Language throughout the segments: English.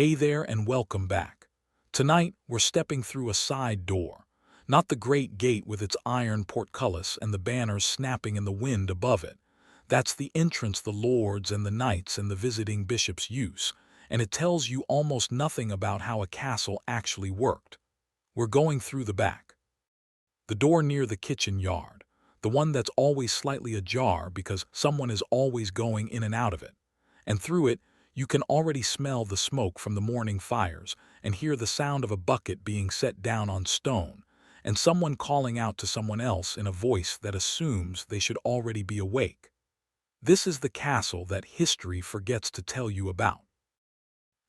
Hey there and welcome back. Tonight, we're stepping through a side door. Not the great gate with its iron portcullis and the banners snapping in the wind above it. That's the entrance the lords and the knights and the visiting bishops use, and it tells you almost nothing about how a castle actually worked. We're going through the back. The door near the kitchen yard. The one that's always slightly ajar because someone is always going in and out of it. And through it, you can already smell the smoke from the morning fires and hear the sound of a bucket being set down on stone, and someone calling out to someone else in a voice that assumes they should already be awake. This is the castle that history forgets to tell you about.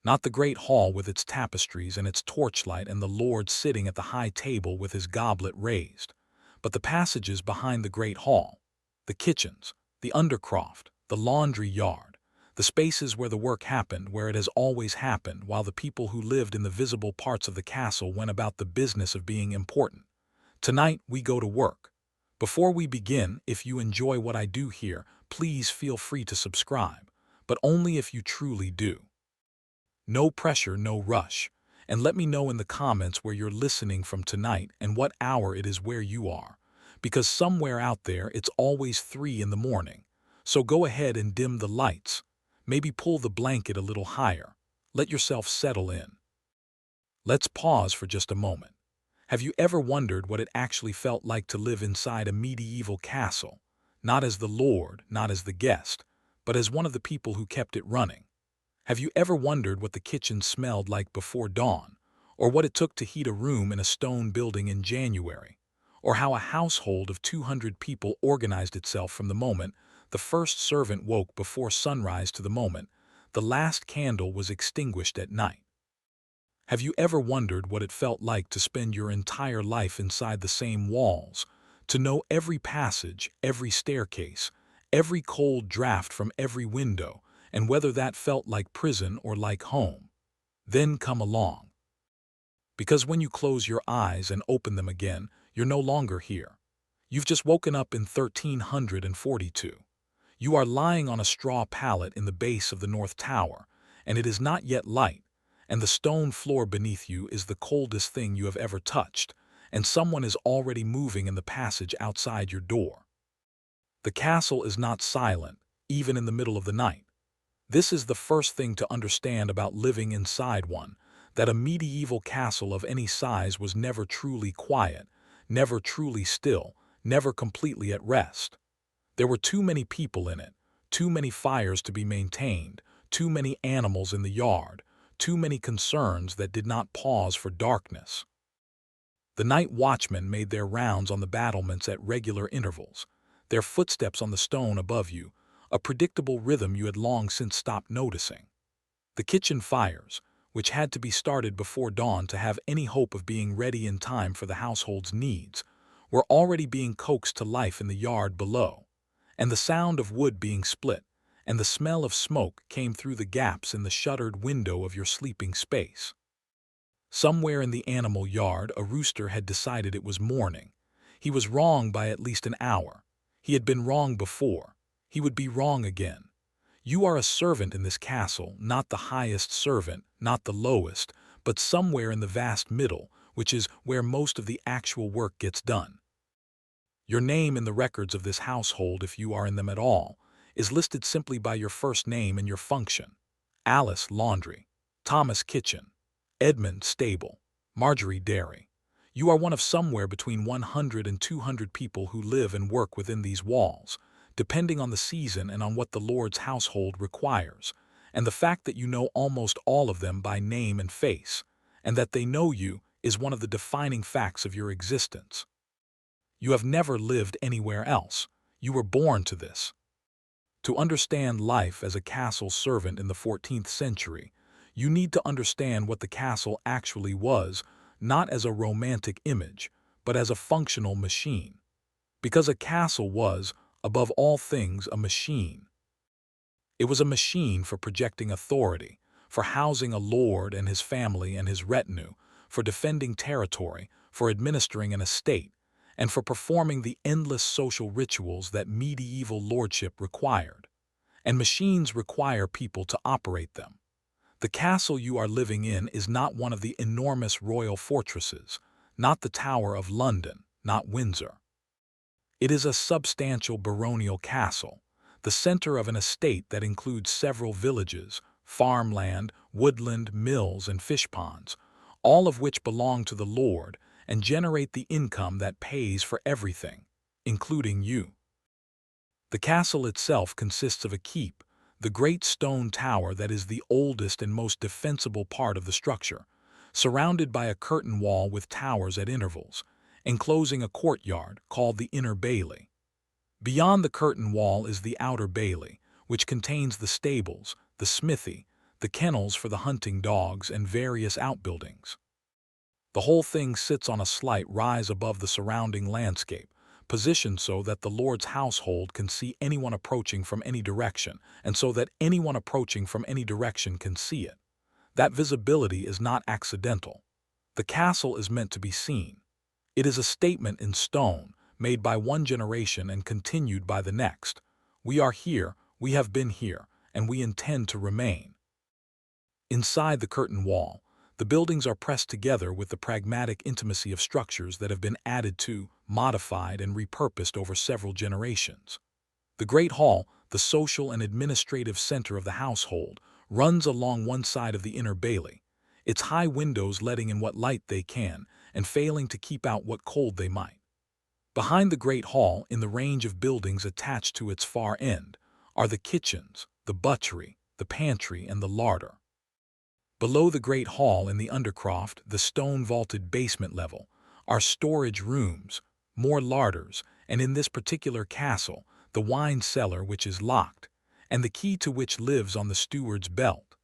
Not the great hall with its tapestries and its torchlight and the lord sitting at the high table with his goblet raised, but the passages behind the great hall, the kitchens, the undercroft, the laundry yard, the spaces where the work happened, where it has always happened, while the people who lived in the visible parts of the castle went about the business of being important. Tonight we go to work. Before we begin, if you enjoy what I do here, please feel free to subscribe, but only if you truly do. No pressure, no rush, and let me know in the comments where you're listening from tonight and what hour it is where you are, because somewhere out there it's always 3 in the morning. So go ahead and dim the lights. Maybe pull the blanket a little higher. Let yourself settle in. Let's pause for just a moment. Have you ever wondered what it actually felt like to live inside a medieval castle? Not as the lord, not as the guest, but as one of the people who kept it running. Have you ever wondered what the kitchen smelled like before dawn, or what it took to heat a room in a stone building in January, or how a household of 200 people organized itself from the moment the first servant woke before sunrise to the moment the last candle was extinguished at night? Have you ever wondered what it felt like to spend your entire life inside the same walls, to know every passage, every staircase, every cold draft from every window, and whether that felt like prison or like home? Then come along. Because when you close your eyes and open them again, you're no longer here. You've just woken up in 1342. You are lying on a straw pallet in the base of the North Tower, and it is not yet light, and the stone floor beneath you is the coldest thing you have ever touched, and someone is already moving in the passage outside your door. The castle is not silent, even in the middle of the night. This is the first thing to understand about living inside one, that a medieval castle of any size was never truly quiet, never truly still, never completely at rest. There were too many people in it, too many fires to be maintained, too many animals in the yard, too many concerns that did not pause for darkness. The night watchmen made their rounds on the battlements at regular intervals, their footsteps on the stone above you, a predictable rhythm you had long since stopped noticing. The kitchen fires, which had to be started before dawn to have any hope of being ready in time for the household's needs, were already being coaxed to life in the yard below, and the sound of wood being split and the smell of smoke came through the gaps in the shuttered window of your sleeping space. Somewhere in the animal yard a rooster had decided it was morning. He was wrong by at least an hour. He had been wrong before. He would be wrong again. You are a servant in this castle, not the highest servant, not the lowest, but somewhere in the vast middle, which is where most of the actual work gets done. Your name in the records of this household, if you are in them at all, is listed simply by your first name and your function. Alice, laundry. Thomas, kitchen. Edmund, stable. Marjorie, dairy. You are one of somewhere between 100 and 200 people who live and work within these walls, depending on the season and on what the Lord's household requires, and the fact that you know almost all of them by name and face, and that they know you, is one of the defining facts of your existence. You have never lived anywhere else. You were born to this. To understand life as a castle servant in the 14th century, you need to understand what the castle actually was, not as a romantic image, but as a functional machine. Because a castle was, above all things, a machine. It was a machine for projecting authority, for housing a lord and his family and his retinue, for defending territory, for administering an estate, and for performing the endless social rituals that medieval lordship required. And machines require people to operate them. The castle you are living in is not one of the enormous royal fortresses, not the Tower of London, not Windsor. It is a substantial baronial castle, the center of an estate that includes several villages, farmland, woodland, mills, and fish ponds, all of which belong to the lord and generate the income that pays for everything, including you. The castle itself consists of a keep, the great stone tower that is the oldest and most defensible part of the structure, surrounded by a curtain wall with towers at intervals, enclosing a courtyard called the Inner Bailey. Beyond the curtain wall is the Outer Bailey, which contains the stables, the smithy, the kennels for the hunting dogs, and various outbuildings. The whole thing sits on a slight rise above the surrounding landscape, positioned so that the lord's household can see anyone approaching from any direction, and so that anyone approaching from any direction can see it. That visibility is not accidental. The castle is meant to be seen. It is a statement in stone, made by one generation and continued by the next. We are here, we have been here, and we intend to remain. Inside the curtain wall, the buildings are pressed together with the pragmatic intimacy of structures that have been added to, modified, and repurposed over several generations. The Great Hall, the social and administrative center of the household, runs along one side of the Inner Bailey, its high windows letting in what light they can and failing to keep out what cold they might. Behind the Great Hall, in the range of buildings attached to its far end, are the kitchens, the butchery, the pantry, and the larder. Below the Great Hall in the undercroft, the stone-vaulted basement level, are storage rooms, more larders, and in this particular castle, the wine cellar which is locked, and the key to which lives on the steward's belt.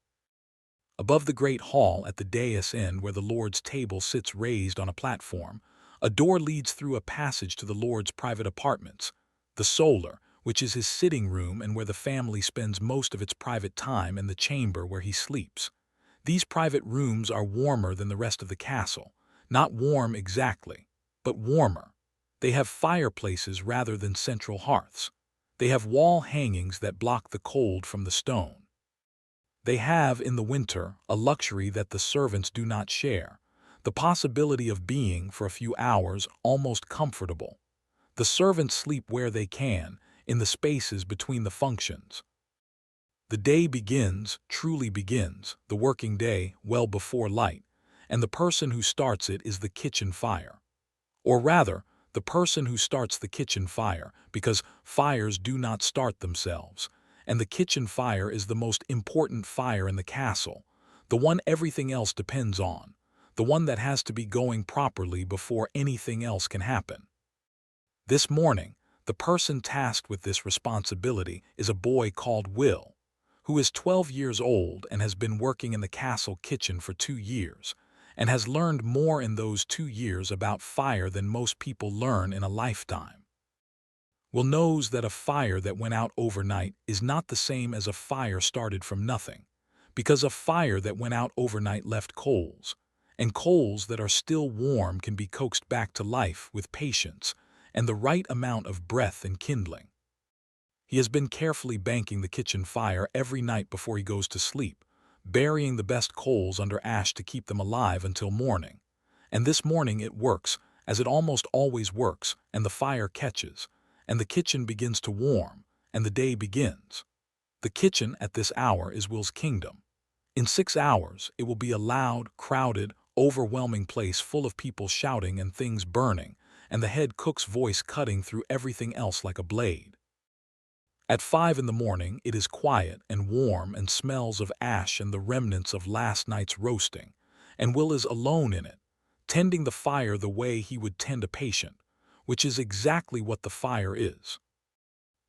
Above the Great Hall, at the dais end where the lord's table sits raised on a platform, a door leads through a passage to the lord's private apartments, the Cellar, which is his sitting room and where the family spends most of its private time, and the chamber where he sleeps. These private rooms are warmer than the rest of the castle, not warm exactly, but warmer. They have fireplaces rather than central hearths. They have wall hangings that block the cold from the stone. They have, in the winter, a luxury that the servants do not share, the possibility of being, for a few hours, almost comfortable. The servants sleep where they can, in the spaces between the functions. The day begins, truly begins, the working day, well before light, and the person who starts it is the kitchen fire. Or rather, the person who starts the kitchen fire, because fires do not start themselves, and the kitchen fire is the most important fire in the castle, the one everything else depends on, the one that has to be going properly before anything else can happen. This morning, the person tasked with this responsibility is a boy called Will, who is 12 years old and has been working in the castle kitchen for 2 years, and has learned more in those 2 years about fire than most people learn in a lifetime. Will knows that a fire that went out overnight is not the same as a fire started from nothing, because a fire that went out overnight left coals, and coals that are still warm can be coaxed back to life with patience and the right amount of breath and kindling. He has been carefully banking the kitchen fire every night before he goes to sleep, burying the best coals under ash to keep them alive until morning. And this morning it works, as it almost always works, and the fire catches, and the kitchen begins to warm, and the day begins. The kitchen at this hour is Will's kingdom. In 6 hours, it will be a loud, crowded, overwhelming place full of people shouting and things burning, and the head cook's voice cutting through everything else like a blade. At 5 in the morning, it is quiet and warm and smells of ash and the remnants of last night's roasting, and Will is alone in it, tending the fire the way he would tend a patient, which is exactly what the fire is.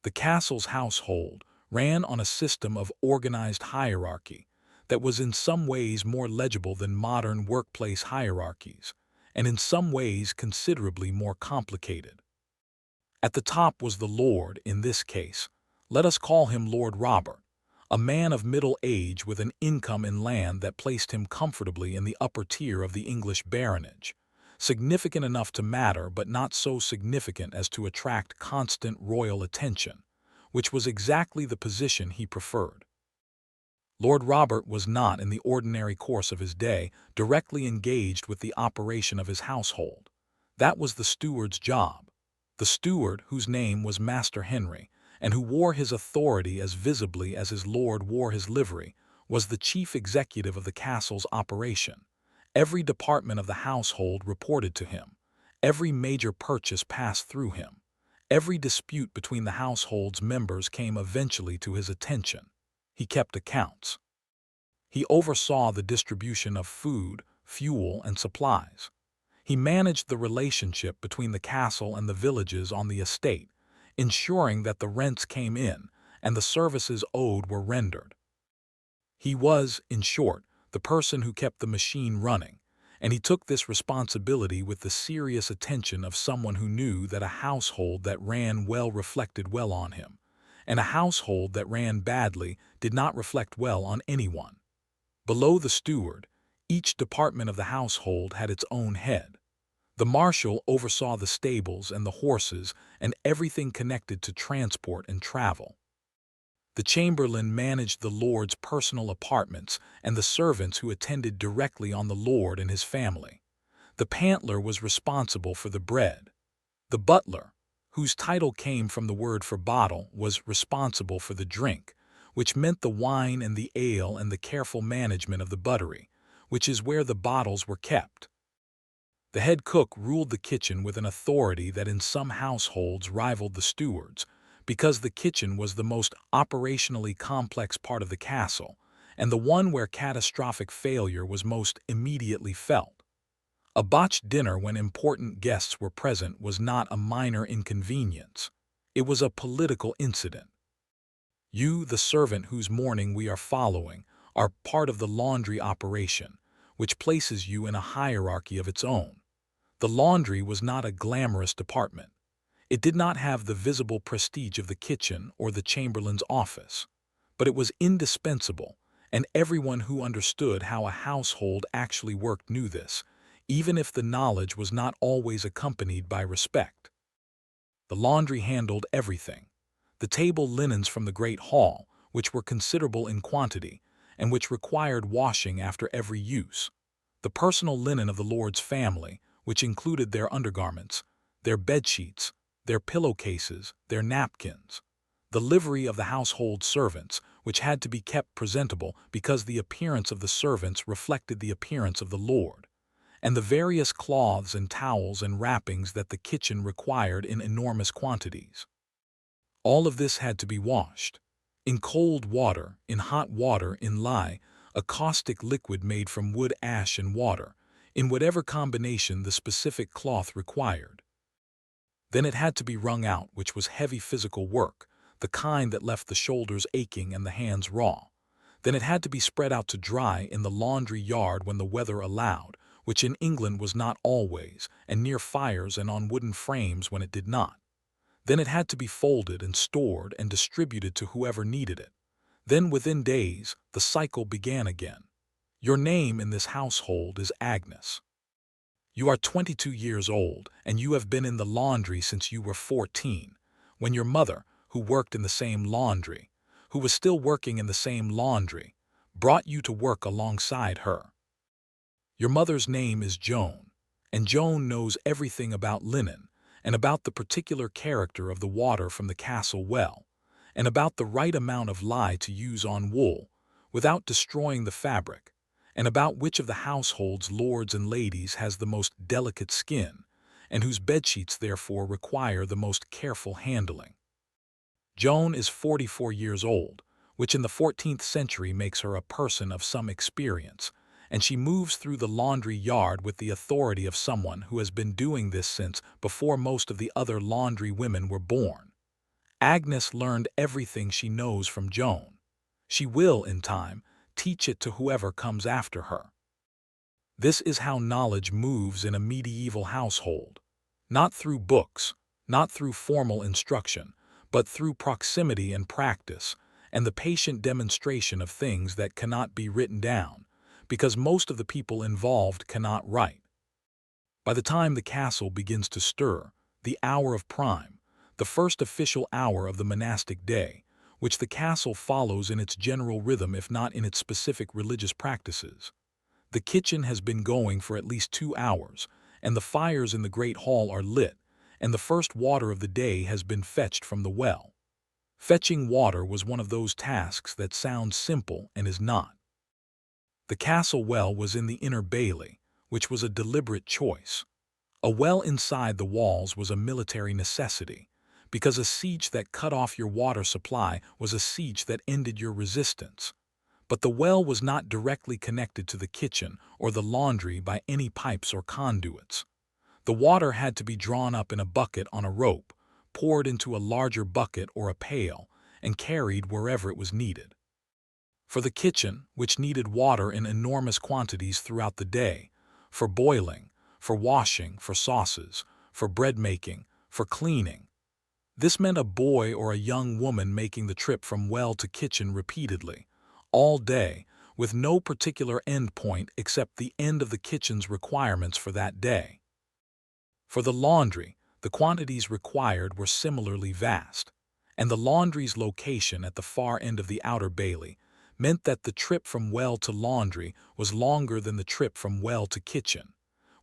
The castle's household ran on a system of organized hierarchy that was in some ways more legible than modern workplace hierarchies, and in some ways considerably more complicated. At the top was the lord, in this case. Let us call him Lord Robert, a man of middle age with an income in land that placed him comfortably in the upper tier of the English baronage, significant enough to matter but not so significant as to attract constant royal attention, which was exactly the position he preferred. Lord Robert was not, in the ordinary course of his day, directly engaged with the operation of his household. That was the steward's job. The steward, whose name was Master Henry, and who wore his authority as visibly as his lord wore his livery, was the chief executive of the castle's operation. Every department of the household reported to him. Every major purchase passed through him. Every dispute between the household's members came eventually to his attention. He kept accounts. He oversaw the distribution of food, fuel, and supplies. He managed the relationship between the castle and the villages on the estate, ensuring that the rents came in and the services owed were rendered. He was, in short, the person who kept the machine running, and he took this responsibility with the serious attention of someone who knew that a household that ran well reflected well on him, and a household that ran badly did not reflect well on anyone. Below the steward, each department of the household had its own head. The marshal oversaw the stables and the horses and everything connected to transport and travel. The chamberlain managed the lord's personal apartments and the servants who attended directly on the lord and his family. The pantler was responsible for the bread. The butler, whose title came from the word for bottle, was responsible for the drink, which meant the wine and the ale and the careful management of the buttery, which is where the bottles were kept. The head cook ruled the kitchen with an authority that in some households rivaled the steward's, because the kitchen was the most operationally complex part of the castle, and the one where catastrophic failure was most immediately felt. A botched dinner when important guests were present was not a minor inconvenience. It was a political incident. You, the servant whose mourning we are following, are part of the laundry operation, which places you in a hierarchy of its own. The laundry was not a glamorous department. It did not have the visible prestige of the kitchen or the chamberlain's office, but it was indispensable, and everyone who understood how a household actually worked knew this, even if the knowledge was not always accompanied by respect. The laundry handled everything. The table linens from the great hall, which were considerable in quantity, and which required washing after every use. The personal linen of the lord's family, which included their undergarments, their bedsheets, their pillowcases, their napkins. The livery of the household servants, which had to be kept presentable because the appearance of the servants reflected the appearance of the lord. And the various cloths and towels and wrappings that the kitchen required in enormous quantities. All of this had to be washed. In cold water, in hot water, in lye, a caustic liquid made from wood ash and water, in whatever combination the specific cloth required. Then it had to be wrung out, which was heavy physical work, the kind that left the shoulders aching and the hands raw. Then it had to be spread out to dry in the laundry yard when the weather allowed, which in England was not always, and near fires and on wooden frames when it did not. Then it had to be folded and stored and distributed to whoever needed it. Then within days, the cycle began again. Your name in this household is Agnes. You are 22 years old, and you have been in the laundry since you were 14, when your mother, who worked in the same laundry, who was still working in the same laundry, brought you to work alongside her. Your mother's name is Joan, and Joan knows everything about linen, and about the particular character of the water from the castle well, and about the right amount of lye to use on wool, without destroying the fabric, and about which of the household's lords and ladies has the most delicate skin, and whose bedsheets therefore require the most careful handling. Joan is 44 years old, which in the 14th century makes her a person of some experience, and she moves through the laundry yard with the authority of someone who has been doing this since before most of the other laundry women were born. Agnes learned everything she knows from Joan. She will, in time, teach it to whoever comes after her. This is how knowledge moves in a medieval household. Not through books, not through formal instruction, but through proximity and practice, and the patient demonstration of things that cannot be written down, because most of the people involved cannot write. By the time the castle begins to stir, the hour of prime, the first official hour of the monastic day, which the castle follows in its general rhythm if not in its specific religious practices. The kitchen has been going for at least 2 hours, and the fires in the great hall are lit, and the first water of the day has been fetched from the well. Fetching water was one of those tasks that sounds simple and is not. The castle well was in the inner bailey, which was a deliberate choice. A well inside the walls was a military necessity, because a siege that cut off your water supply was a siege that ended your resistance. But the well was not directly connected to the kitchen or the laundry by any pipes or conduits. The water had to be drawn up in a bucket on a rope, poured into a larger bucket or a pail, and carried wherever it was needed. For the kitchen, which needed water in enormous quantities throughout the day, for boiling, for washing, for sauces, for bread making, for cleaning. This meant a boy or a young woman making the trip from well to kitchen repeatedly, all day, with no particular end point except the end of the kitchen's requirements for that day. For the laundry, the quantities required were similarly vast, and the laundry's location at the far end of the outer bailey meant that the trip from well to laundry was longer than the trip from well to kitchen,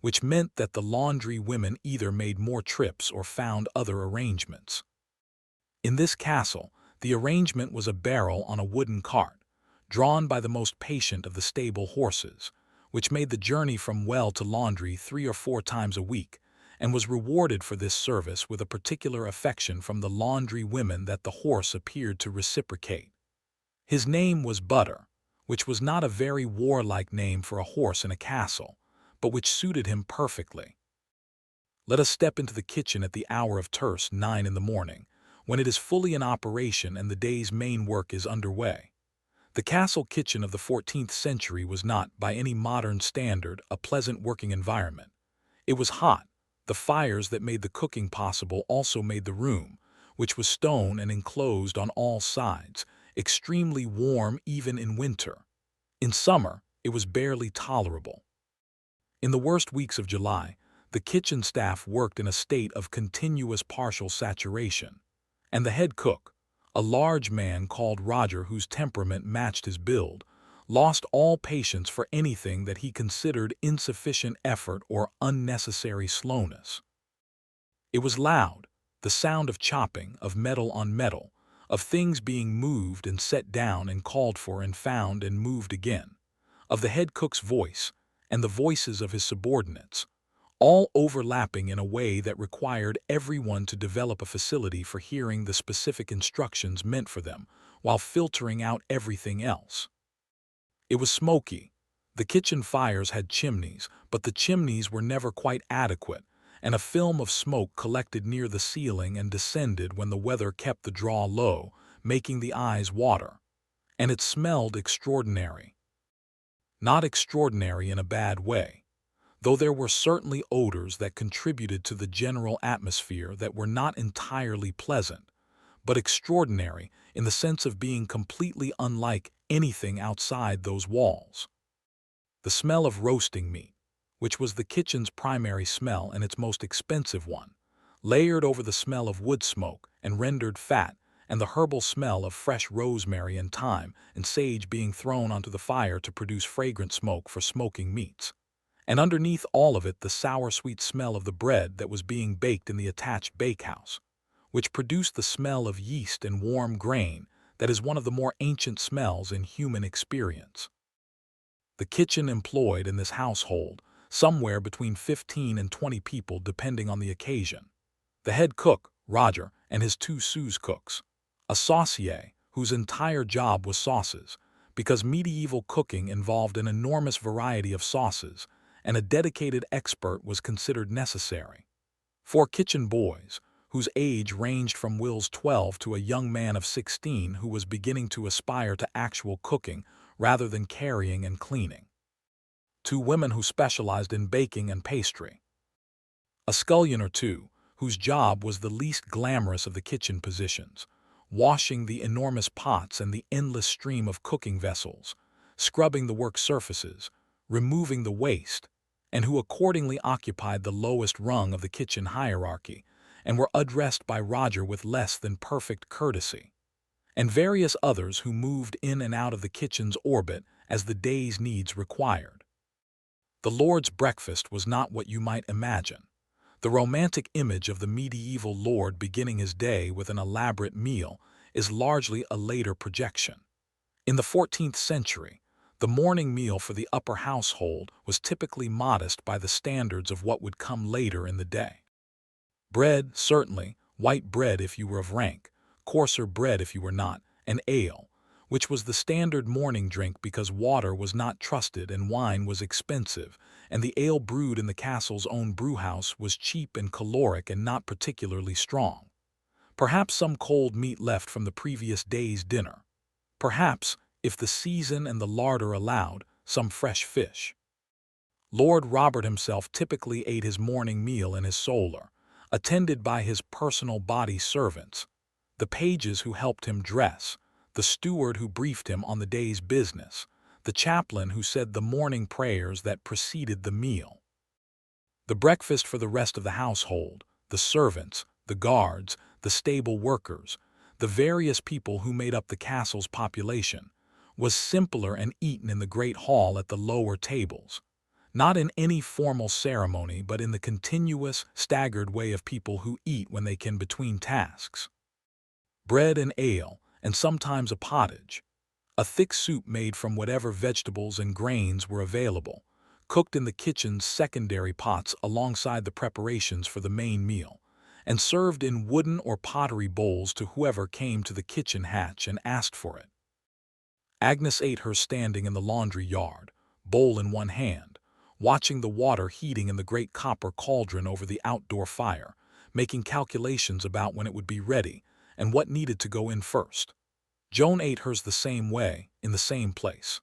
which meant that the laundry women either made more trips or found other arrangements. In this castle, the arrangement was a barrel on a wooden cart, drawn by the most patient of the stable horses, which made the journey from well to laundry 3 or 4 times a week, and was rewarded for this service with a particular affection from the laundry women that the horse appeared to reciprocate. His name was Butter, which was not a very warlike name for a horse in a castle, but which suited him perfectly. Let us step into the kitchen at the hour of terce 9 in the morning, when it is fully in operation and the day's main work is underway. The castle kitchen of the 14th century was not, by any modern standard, a pleasant working environment. It was hot. The fires that made the cooking possible also made the room, which was stone and enclosed on all sides, extremely warm even in winter. In summer, it was barely tolerable. In the worst weeks of July, the kitchen staff worked in a state of continuous partial saturation, and the head cook, a large man called Roger whose temperament matched his build, lost all patience for anything that he considered insufficient effort or unnecessary slowness. It was loud, the sound of chopping, of metal on metal, of things being moved and set down and called for and found and moved again, of the head cook's voice and the voices of his subordinates, all overlapping in a way that required everyone to develop a facility for hearing the specific instructions meant for them while filtering out everything else. It was smoky. The kitchen fires had chimneys, but the chimneys were never quite adequate, and a film of smoke collected near the ceiling and descended when the weather kept the draw low, making the eyes water. And it smelled extraordinary. Not extraordinary in a bad way, though there were certainly odors that contributed to the general atmosphere that were not entirely pleasant, but extraordinary in the sense of being completely unlike anything outside those walls. The smell of roasting meat, which was the kitchen's primary smell and its most expensive one, layered over the smell of wood smoke and rendered fat and the herbal smell of fresh rosemary and thyme and sage being thrown onto the fire to produce fragrant smoke for smoking meats. And underneath all of it the sour-sweet smell of the bread that was being baked in the attached bakehouse, which produced the smell of yeast and warm grain that is one of the more ancient smells in human experience. The kitchen employed in this household somewhere between 15 and 20 people depending on the occasion. The head cook, Roger, and his 2 sous cooks. A saucier, whose entire job was sauces, because medieval cooking involved an enormous variety of sauces, and a dedicated expert was considered necessary. 4 kitchen boys, whose age ranged from Will's 12 to a young man of 16 who was beginning to aspire to actual cooking rather than carrying and cleaning. 2 women who specialized in baking and pastry. A scullion or 2, whose job was the least glamorous of the kitchen positions, washing the enormous pots and the endless stream of cooking vessels, scrubbing the work surfaces, removing the waste, and who accordingly occupied the lowest rung of the kitchen hierarchy and were addressed by Roger with less than perfect courtesy. and various others who moved in and out of the kitchen's orbit as the day's needs required. The Lord's breakfast was not what you might imagine. The romantic image of the medieval lord beginning his day with an elaborate meal is largely a later projection. In the 14th century, the morning meal for the upper household was typically modest by the standards of what would come later in the day. Bread, certainly, white bread if you were of rank, coarser bread if you were not, and ale, which was the standard morning drink because water was not trusted and wine was expensive, and the ale brewed in the castle's own brewhouse was cheap and caloric and not particularly strong. Perhaps some cold meat left from the previous day's dinner. Perhaps, if the season and the larder allowed, some fresh fish. Lord Robert himself typically ate his morning meal in his solar, attended by his personal body servants, the pages who helped him dress, the steward who briefed him on the day's business, the chaplain who said the morning prayers that preceded the meal. The breakfast for the rest of the household, the servants, the guards, the stable workers, the various people who made up the castle's population, was simpler and eaten in the great hall at the lower tables, not in any formal ceremony but in the continuous, staggered way of people who eat when they can between tasks. Bread and ale, and sometimes a pottage, a thick soup made from whatever vegetables and grains were available, cooked in the kitchen's secondary pots alongside the preparations for the main meal, and served in wooden or pottery bowls to whoever came to the kitchen hatch and asked for it. Agnes ate hers standing in the laundry yard, bowl in one hand, watching the water heating in the great copper cauldron over the outdoor fire, making calculations about when it would be ready and what needed to go in first. Joan ate hers the same way, in the same place.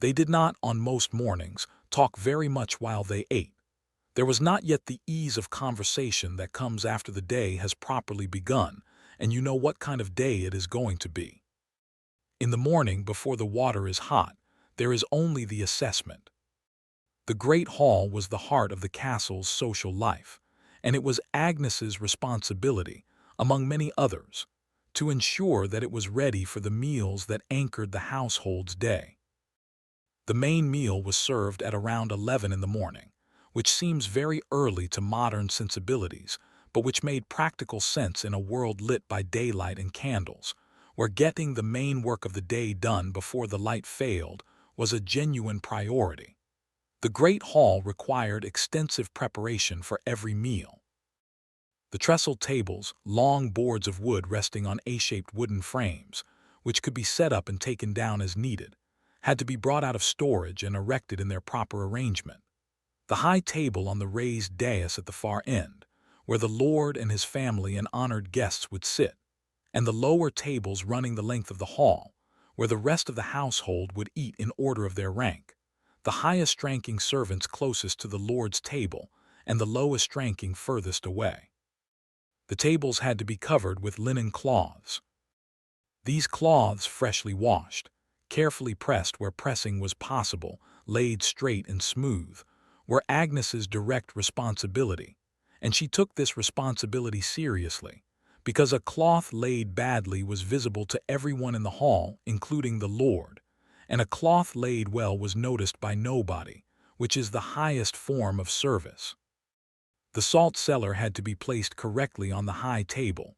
They did not, on most mornings, talk very much while they ate. There was not yet the ease of conversation that comes after the day has properly begun, and you know what kind of day it is going to be. In the morning, before the water is hot, there is only the assessment. The great hall was the heart of the castle's social life, and it was Agnes's responsibility, among many others, to ensure that it was ready for the meals that anchored the household's day. The main meal was served at around 11 in the morning, which seems very early to modern sensibilities, but which made practical sense in a world lit by daylight and candles, where getting the main work of the day done before the light failed was a genuine priority. The great hall required extensive preparation for every meal. The trestle tables, long boards of wood resting on A-shaped wooden frames, which could be set up and taken down as needed, had to be brought out of storage and erected in their proper arrangement. The high table on the raised dais at the far end, where the lord and his family and honored guests would sit, and the lower tables running the length of the hall, where the rest of the household would eat in order of their rank, the highest-ranking servants closest to the lord's table and the lowest-ranking furthest away. The tables had to be covered with linen cloths. These cloths, freshly washed, carefully pressed where pressing was possible, laid straight and smooth, were Agnes's direct responsibility, and she took this responsibility seriously, because a cloth laid badly was visible to everyone in the hall, including the lord, and a cloth laid well was noticed by nobody, which is the highest form of service. The salt cellar had to be placed correctly on the high table.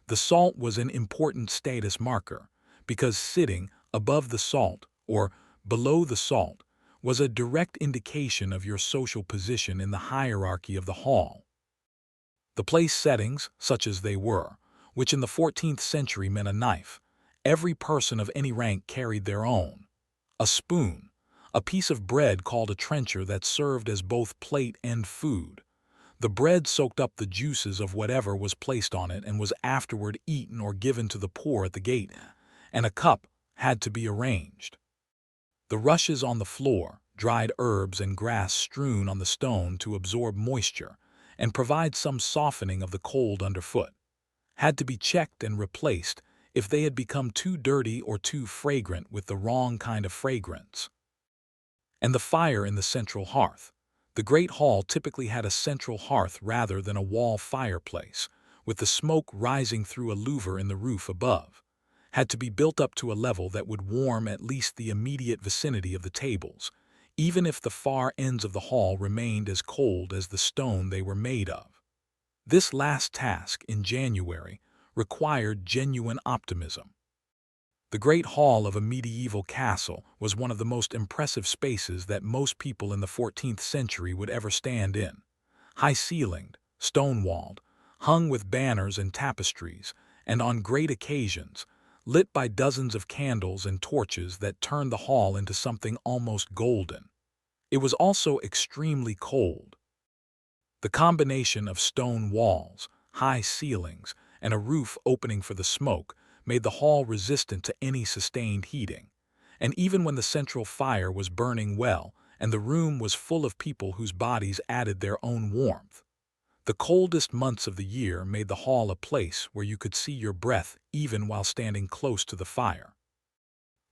The salt was an important status marker, because sitting above the salt, or below the salt, was a direct indication of your social position in the hierarchy of the hall. The place settings, such as they were, which in the 14th century meant a knife, every person of any rank carried their own. A spoon, a piece of bread called a trencher that served as both plate and food. The bread soaked up the juices of whatever was placed on it and was afterward eaten or given to the poor at the gate, and a cup had to be arranged. The rushes on the floor, dried herbs and grass strewn on the stone to absorb moisture and provide some softening of the cold underfoot, had to be checked and replaced if they had become too dirty or too fragrant with the wrong kind of fragrance. And the fire in the central hearth. The great hall typically had a central hearth rather than a wall fireplace, with the smoke rising through a louver in the roof above, had to be built up to a level that would warm at least the immediate vicinity of the tables, even if the far ends of the hall remained as cold as the stone they were made of. This last task, in January, required genuine optimism. The great hall of a medieval castle was one of the most impressive spaces that most people in the 14th century would ever stand in. High-ceilinged, stone-walled, hung with banners and tapestries, and on great occasions, lit by dozens of candles and torches that turned the hall into something almost golden. It was also extremely cold. The combination of stone walls, high ceilings, and a roof opening for the smoke made the hall resistant to any sustained heating. And even when the central fire was burning well and the room was full of people whose bodies added their own warmth, the coldest months of the year made the hall a place where you could see your breath even while standing close to the fire.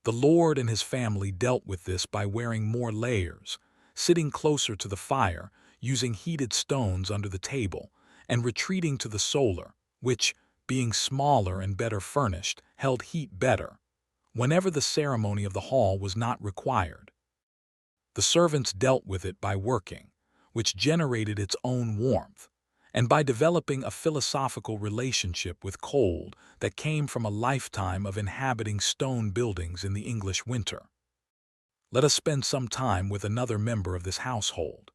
The Lord and his family dealt with this by wearing more layers, sitting closer to the fire, using heated stones under the table, and retreating to the Cellar, which, being smaller and better furnished, held heat better, whenever the ceremony of the hall was not required. The servants dealt with it by working, which generated its own warmth, and by developing a philosophical relationship with cold that came from a lifetime of inhabiting stone buildings in the English winter. Let us spend some time with another member of this household.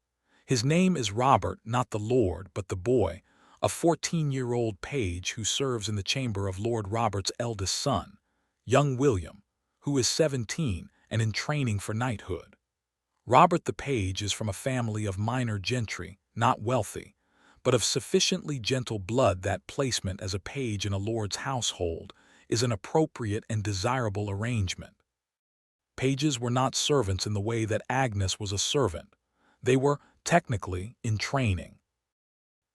His name is Robert, not the Lord, but the boy, a 14-year-old page who serves in the chamber of Lord Robert's eldest son, young William, who is 17 and in training for knighthood. Robert the page is from a family of minor gentry, not wealthy, but of sufficiently gentle blood that placement as a page in a lord's household is an appropriate and desirable arrangement. Pages were not servants in the way that Agnes was a servant. They were, technically, in training.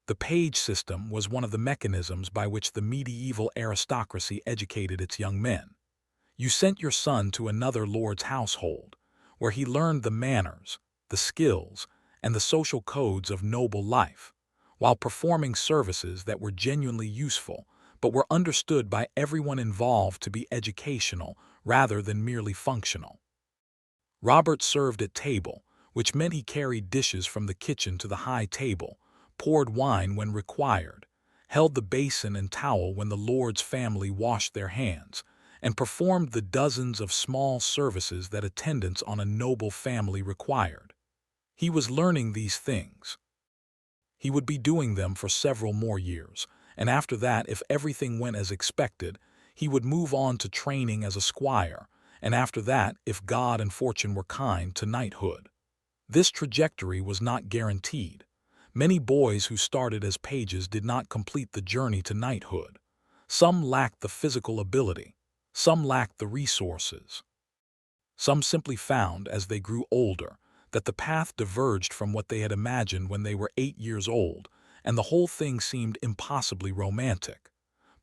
The page system was one of the mechanisms by which the medieval aristocracy educated its young men. You sent your son to another lord's household, where he learned the manners, the skills, and the social codes of noble life, while performing services that were genuinely useful, but were understood by everyone involved to be educational rather than merely functional. Robert served at table, which meant he carried dishes from the kitchen to the high table, poured wine when required, held the basin and towel when the lord's family washed their hands, and performed the dozens of small services that attendance on a noble family required. He was learning these things. He would be doing them for several more years, and after that, if everything went as expected, he would move on to training as a squire, and after that, if God and fortune were kind, to knighthood. This trajectory was not guaranteed. Many boys who started as pages did not complete the journey to knighthood. Some lacked the physical ability. Some lacked the resources. Some simply found, as they grew older, that the path diverged from what they had imagined when they were 8 years old, and the whole thing seemed impossibly romantic.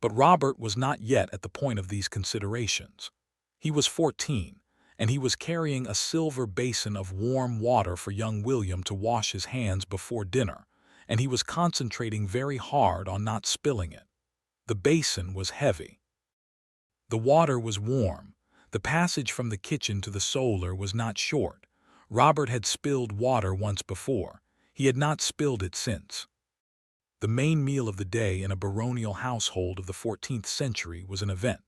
But Robert was not yet at the point of these considerations. He was 14, and he was carrying a silver basin of warm water for young William to wash his hands before dinner, and he was concentrating very hard on not spilling it. The basin was heavy. The water was warm. The passage from the kitchen to the Cellar was not short. Robert had spilled water once before. He had not spilled it since. The main meal of the day in a baronial household of the 14th century was an event.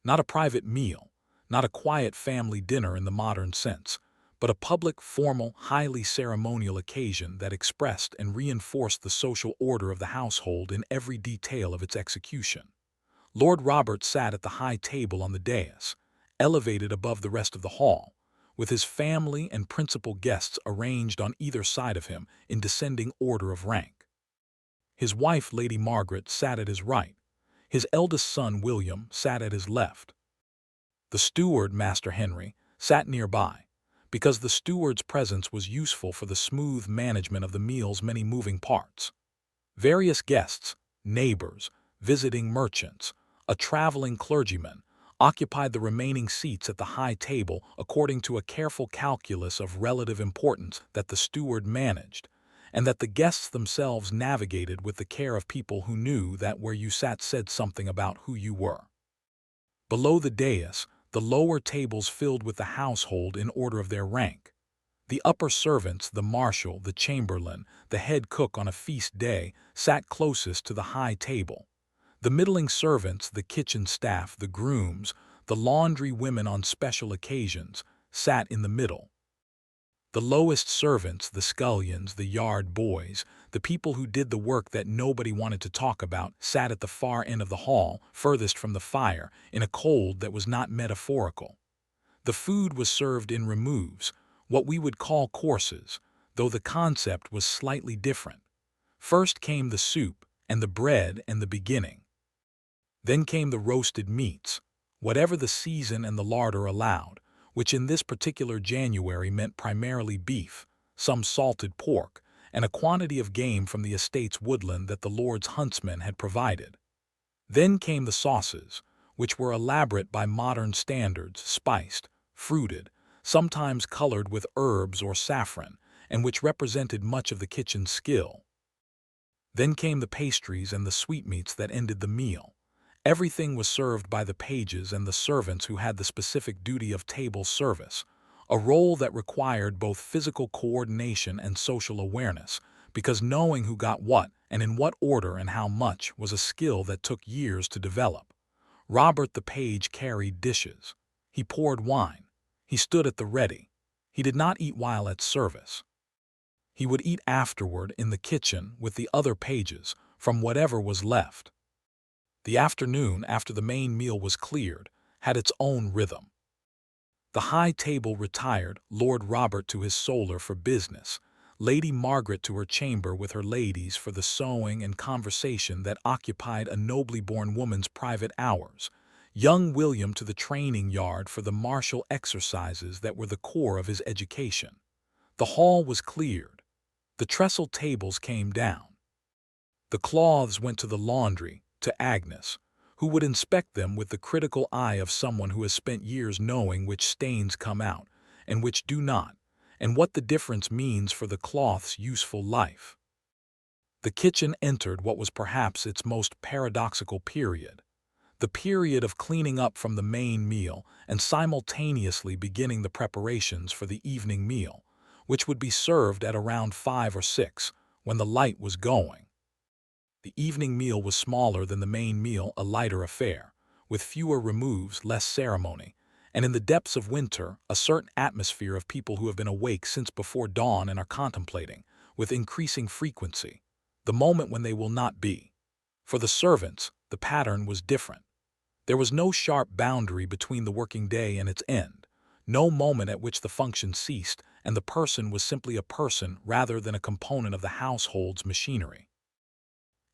Not a private meal, not a quiet family dinner in the modern sense, but a public, formal, highly ceremonial occasion that expressed and reinforced the social order of the household in every detail of its execution. Lord Robert sat at the high table on the dais, elevated above the rest of the hall, with his family and principal guests arranged on either side of him in descending order of rank. His wife, Lady Margaret, sat at his right. His eldest son, William, sat at his left. The steward, Master Henry, sat nearby, because the steward's presence was useful for the smooth management of the meal's many moving parts. Various guests, neighbors, visiting merchants, a traveling clergyman, occupied the remaining seats at the high table according to a careful calculus of relative importance that the steward managed, and that the guests themselves navigated with the care of people who knew that where you sat said something about who you were. Below the dais, the lower tables filled with the household in order of their rank. The upper servants, the marshal, the chamberlain, the head cook on a feast day, sat closest to the high table. The middling servants, the kitchen staff, the grooms, the laundry women on special occasions, sat in the middle. The lowest servants, the scullions, the yard boys, the people who did the work that nobody wanted to talk about, sat at the far end of the hall, furthest from the fire, in a cold that was not metaphorical. The food was served in removes, what we would call courses, though the concept was slightly different. First came the soup, and the bread and the beginning. Then came the roasted meats, whatever the season and the larder allowed, which in this particular January meant primarily beef, some salted pork, and a quantity of game from the estate's woodland that the Lord's huntsmen had provided. Then came the sauces, which were elaborate by modern standards, spiced, fruited, sometimes colored with herbs or saffron, and which represented much of the kitchen's skill. Then came the pastries and the sweetmeats that ended the meal. Everything was served by the pages and the servants who had the specific duty of table service, a role that required both physical coordination and social awareness, because knowing who got what and in what order and how much was a skill that took years to develop. Robert the page carried dishes. He poured wine. He stood at the ready. He did not eat while at service. He would eat afterward in the kitchen with the other pages from whatever was left. The afternoon, after the main meal was cleared, had its own rhythm. The high table retired, Lord Robert to his Cellar for business, Lady Margaret to her chamber with her ladies for the sewing and conversation that occupied a nobly born woman's private hours, young William to the training yard for the martial exercises that were the core of his education. The hall was cleared. The trestle tables came down. The cloths went to the laundry, to Agnes, who would inspect them with the critical eye of someone who has spent years knowing which stains come out and which do not, and what the difference means for the cloth's useful life. The kitchen entered what was perhaps its most paradoxical period, the period of cleaning up from the main meal and simultaneously beginning the preparations for the evening meal, which would be served at around 5 or 6, when the light was going. The evening meal was smaller than the main meal, a lighter affair, with fewer removes, less ceremony, and in the depths of winter, a certain atmosphere of people who have been awake since before dawn and are contemplating, with increasing frequency, the moment when they will not be. For the servants, the pattern was different. There was no sharp boundary between the working day and its end, no moment at which the function ceased and the person was simply a person rather than a component of the household's machinery.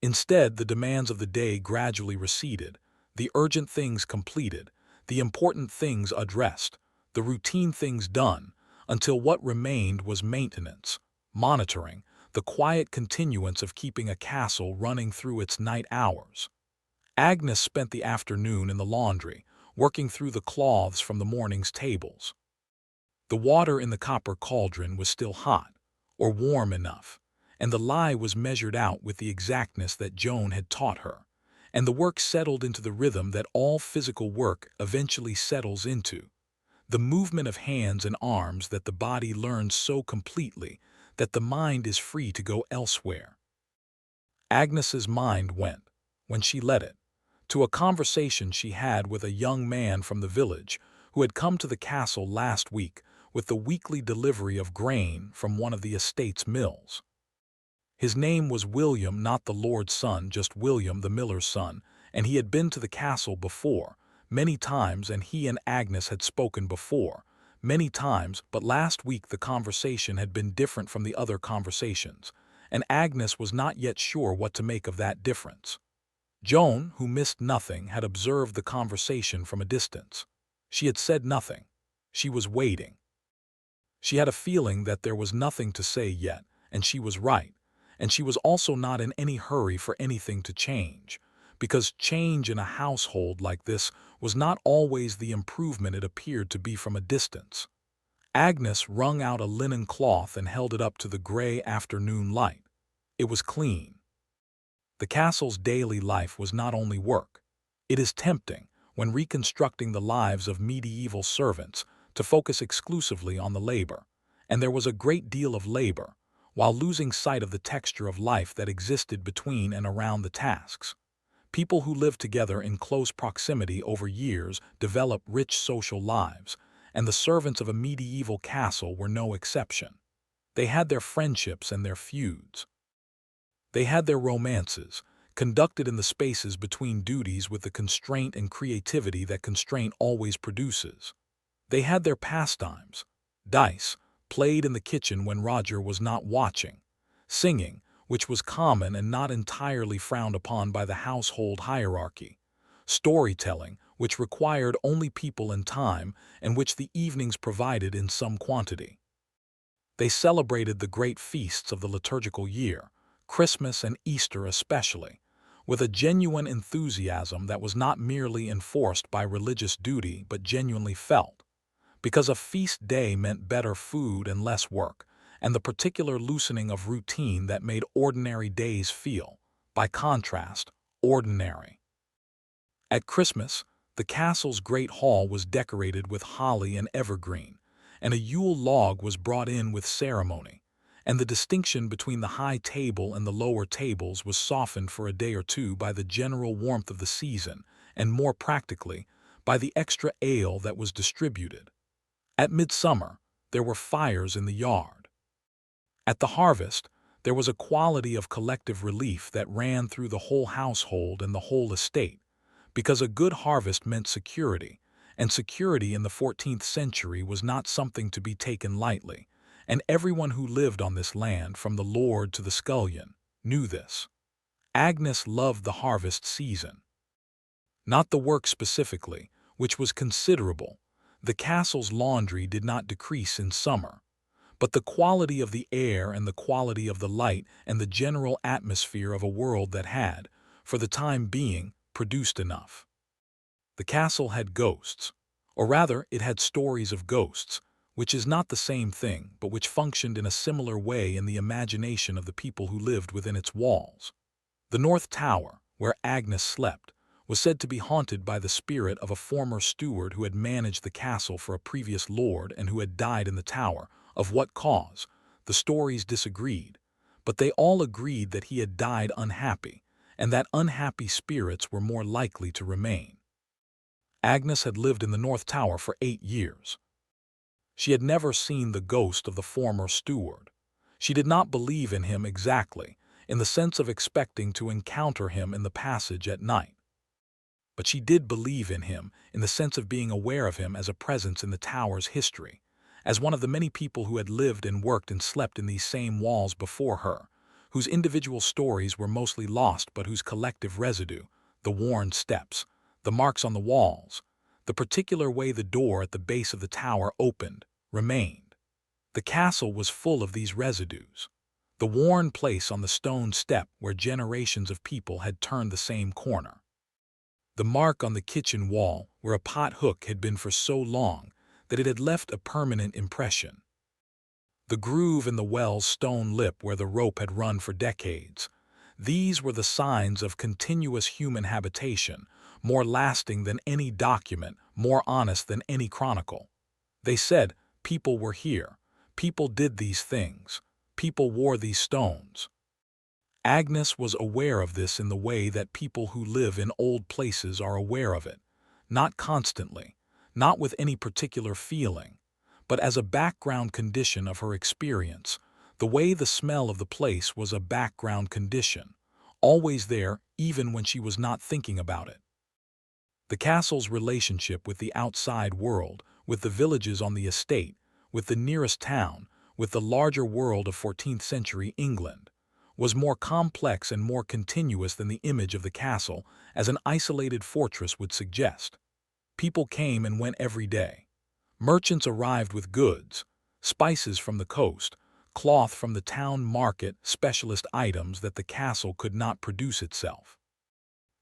Instead, the demands of the day gradually receded, the urgent things completed, the important things addressed, the routine things done, until what remained was maintenance, monitoring, the quiet continuance of keeping a castle running through its night hours. Agnes spent the afternoon in the laundry, working through the cloths from the morning's tables. The water in the copper cauldron was still hot, or warm enough, and the lye was measured out with the exactness that Joan had taught her, and the work settled into the rhythm that all physical work eventually settles into, the movement of hands and arms that the body learns so completely that the mind is free to go elsewhere. Agnes's mind went, when she let it, to a conversation she had with a young man from the village who had come to the castle last week with the weekly delivery of grain from one of the estate's mills. His name was William, not the Lord's son, just William, the miller's son, and he had been to the castle before, many times, and he and Agnes had spoken before, many times, but last week the conversation had been different from the other conversations, and Agnes was not yet sure what to make of that difference. Joan, who missed nothing, had observed the conversation from a distance. She had said nothing. She was waiting. She had a feeling that there was nothing to say yet, and she was right. And she was also not in any hurry for anything to change, because change in a household like this was not always the improvement it appeared to be from a distance. Agnes wrung out a linen cloth and held it up to the gray afternoon light. It was clean. The castle's daily life was not only work. It is tempting, when reconstructing the lives of medieval servants to focus exclusively on the labor. And there was a great deal of labor, while losing sight of the texture of life that existed between and around the tasks. People who lived together in close proximity over years develop rich social lives, and the servants of a medieval castle were no exception. They had their friendships and their feuds. They had their romances, conducted in the spaces between duties with the constraint and creativity that constraint always produces. They had their pastimes, dice, played in the kitchen when Roger was not watching, singing, which was common and not entirely frowned upon by the household hierarchy, storytelling, which required only people and time, and which the evenings provided in some quantity. They celebrated the great feasts of the liturgical year, Christmas and Easter especially, with a genuine enthusiasm that was not merely enforced by religious duty but genuinely felt, because a feast day meant better food and less work, and the particular loosening of routine that made ordinary days feel, by contrast, ordinary. At Christmas, the castle's great hall was decorated with holly and evergreen, and a Yule log was brought in with ceremony, and the distinction between the high table and the lower tables was softened for a day or two by the general warmth of the season, and more practically, by the extra ale that was distributed. At midsummer, there were fires in the yard. At the harvest, there was a quality of collective relief that ran through the whole household and the whole estate, because a good harvest meant security, and security in the 14th century was not something to be taken lightly, and everyone who lived on this land, from the lord to the scullion, knew this. Agnes loved the harvest season. Not the work specifically, which was considerable. The castle's laundry did not decrease in summer, but the quality of the air and the quality of the light and the general atmosphere of a world that had, for the time being, produced enough. The castle had ghosts, or rather it had stories of ghosts, which is not the same thing, but which functioned in a similar way in the imagination of the people who lived within its walls. The North Tower, where Agnes slept, was said to be haunted by the spirit of a former steward who had managed the castle for a previous lord and who had died in the tower. Of what cause? The stories disagreed, but they all agreed that he had died unhappy, and that unhappy spirits were more likely to remain. Agnes had lived in the North Tower for 8 years. She had never seen the ghost of the former steward. She did not believe in him exactly, in the sense of expecting to encounter him in the passage at night. But she did believe in him in the sense of being aware of him as a presence in the tower's history, as one of the many people who had lived and worked and slept in these same walls before her, whose individual stories were mostly lost but whose collective residue, the worn steps, the marks on the walls, the particular way the door at the base of the tower opened, remained. The castle was full of these residues. The worn place on the stone step where generations of people had turned the same corner. The mark on the kitchen wall where a pot hook had been for so long that it had left a permanent impression. The groove in the well's stone lip where the rope had run for decades. These were the signs of continuous human habitation, more lasting than any document, more honest than any chronicle. They said, people were here, people did these things, people wore these stones. Agnes was aware of this in the way that people who live in old places are aware of it, not constantly, not with any particular feeling, but as a background condition of her experience, the way the smell of the place was a background condition, always there even when she was not thinking about it. The castle's relationship with the outside world, with the villages on the estate, with the nearest town, with the larger world of 14th-century England, was more complex and more continuous than the image of the castle as an isolated fortress would suggest. People came and went every day. Merchants arrived with goods, spices from the coast, cloth from the town market, specialist items that the castle could not produce itself.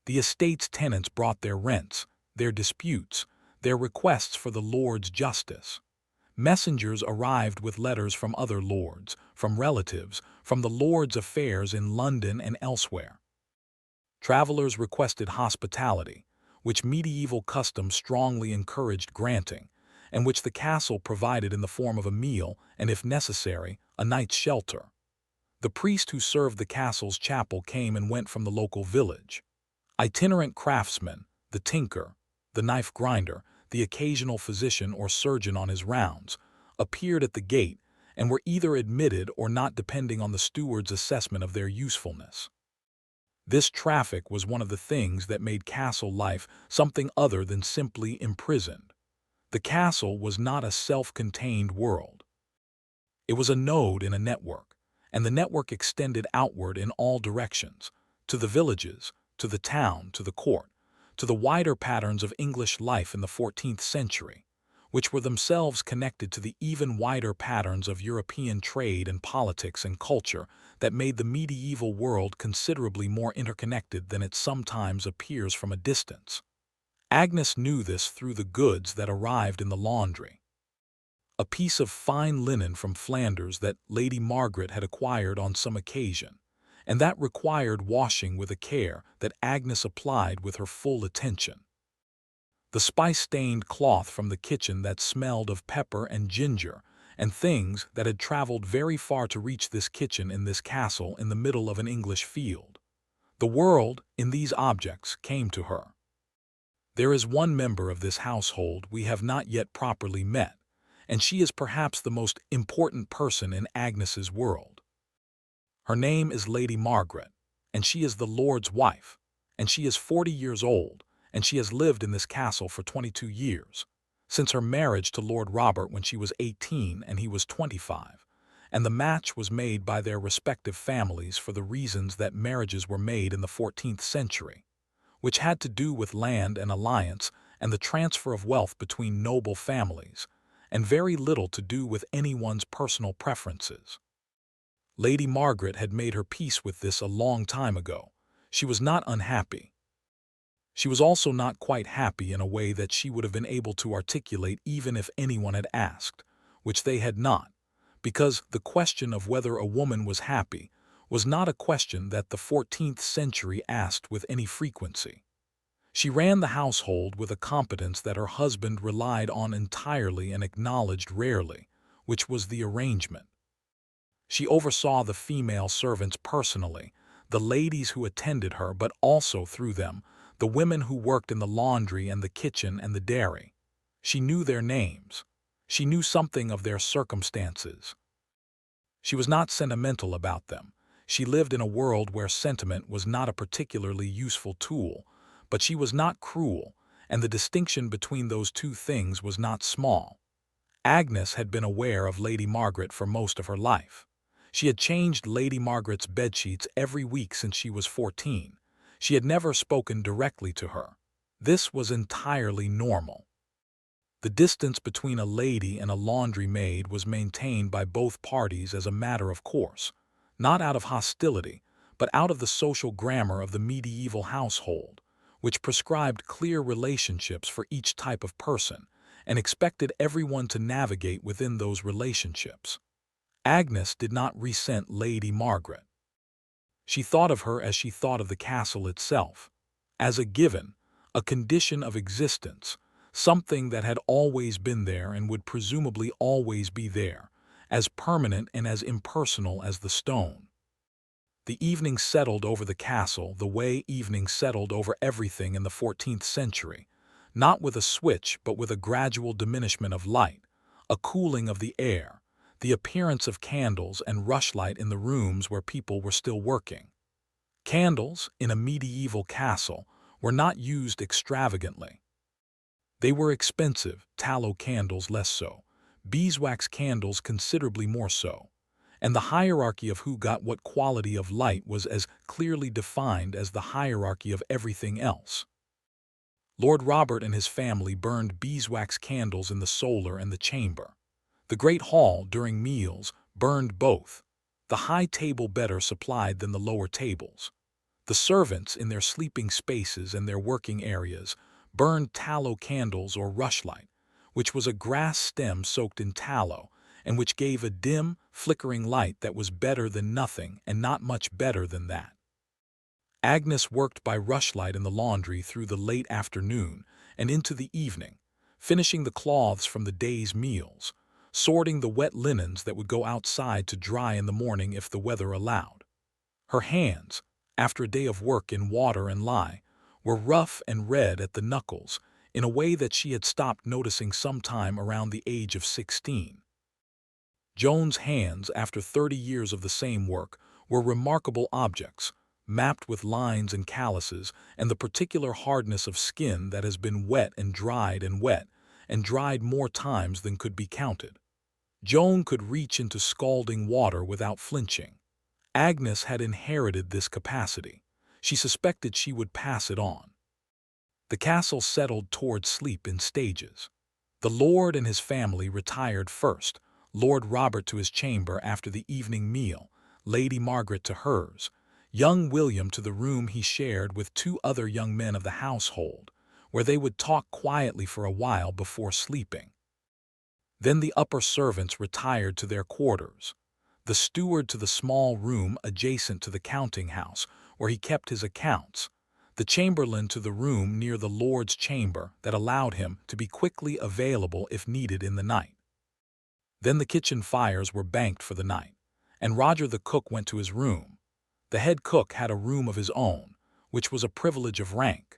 The estate's tenants brought their rents, their disputes, their requests for the lord's justice. Messengers arrived with letters from other lords, from relatives, from the lord's affairs in London and elsewhere. Travelers requested hospitality, which medieval custom strongly encouraged granting, and which the castle provided in the form of a meal and, if necessary, a night's shelter. The priest who served the castle's chapel came and went from the local village. Itinerant craftsmen, the tinker, the knife grinder, the occasional physician or surgeon on his rounds, appeared at the gate and were either admitted or not depending on the steward's assessment of their usefulness. This traffic was one of the things that made castle life something other than simply imprisoned. The castle was not a self-contained world. It was a node in a network, and the network extended outward in all directions, to the villages, to the town, to the court, to the wider patterns of English life in the 14th century, which were themselves connected to the even wider patterns of European trade and politics and culture that made the medieval world considerably more interconnected than it sometimes appears from a distance. Agnes knew this through the goods that arrived in the laundry. A piece of fine linen from Flanders that Lady Margaret had acquired on some occasion, and that required washing with a care that Agnes applied with her full attention. The spice-stained cloth from the kitchen that smelled of pepper and ginger, and things that had traveled very far to reach this kitchen in this castle in the middle of an English field. The world, in these objects, came to her. There is one member of this household we have not yet properly met, and she is perhaps the most important person in Agnes's world. Her name is Lady Margaret, and she is the Lord's wife, and she is 40 years old, and she has lived in this castle for 22 years, since her marriage to Lord Robert when she was 18 and he was 25, and the match was made by their respective families for the reasons that marriages were made in the 14th century, which had to do with land and alliance and the transfer of wealth between noble families, and very little to do with anyone's personal preferences. Lady Margaret had made her peace with this a long time ago. She was not unhappy. She was also not quite happy in a way that she would have been able to articulate even if anyone had asked, which they had not, because the question of whether a woman was happy was not a question that the 14th century asked with any frequency. She ran the household with a competence that her husband relied on entirely and acknowledged rarely, which was the arrangement. She oversaw the female servants personally, the ladies who attended her, but also through them, the women who worked in the laundry and the kitchen and the dairy. She knew their names. She knew something of their circumstances. She was not sentimental about them. She lived in a world where sentiment was not a particularly useful tool, but she was not cruel, and the distinction between those two things was not small. Agnes had been aware of Lady Margaret for most of her life. She had changed Lady Margaret's bedsheets every week since she was 14. She had never spoken directly to her. This was entirely normal. The distance between a lady and a laundry maid was maintained by both parties as a matter of course, not out of hostility, but out of the social grammar of the medieval household, which prescribed clear relationships for each type of person and expected everyone to navigate within those relationships. Agnes did not resent Lady Margaret. She thought of her as she thought of the castle itself, as a given, a condition of existence, something that had always been there and would presumably always be there, as permanent and as impersonal as the stone. The evening settled over the castle the way evening settled over everything in the 14th century, not with a switch but with a gradual diminishment of light, a cooling of the air, the appearance of candles and rushlight in the rooms where people were still working. Candles, in a medieval castle, were not used extravagantly. They were expensive, tallow candles less so, beeswax candles considerably more so, and the hierarchy of who got what quality of light was as clearly defined as the hierarchy of everything else. Lord Robert and his family burned beeswax candles in the solar and the chamber. The great hall, during meals, burned both. The high table better supplied than the lower tables. The servants, in their sleeping spaces and their working areas, burned tallow candles or rushlight, which was a grass stem soaked in tallow, and which gave a dim, flickering light that was better than nothing and not much better than that. Agnes worked by rushlight in the laundry through the late afternoon and into the evening, finishing the cloths from the day's meals, sorting the wet linens that would go outside to dry in the morning if the weather allowed. Her hands, after a day of work in water and lye, were rough and red at the knuckles in a way that she had stopped noticing sometime around the age of 16. Joan's hands, after 30 years of the same work, were remarkable objects, mapped with lines and calluses and the particular hardness of skin that has been wet and dried more times than could be counted. Joan could reach into scalding water without flinching. Agnes had inherited this capacity. She suspected she would pass it on. The castle settled toward sleep in stages. The lord and his family retired first, Lord Robert to his chamber after the evening meal, Lady Margaret to hers, young William to the room he shared with 2 other young men of the household, where they would talk quietly for a while before sleeping. Then the upper servants retired to their quarters, the steward to the small room adjacent to the counting-house, where he kept his accounts, the chamberlain to the room near the lord's chamber that allowed him to be quickly available if needed in the night. Then the kitchen fires were banked for the night, and Roger the cook went to his room. The head cook had a room of his own, which was a privilege of rank,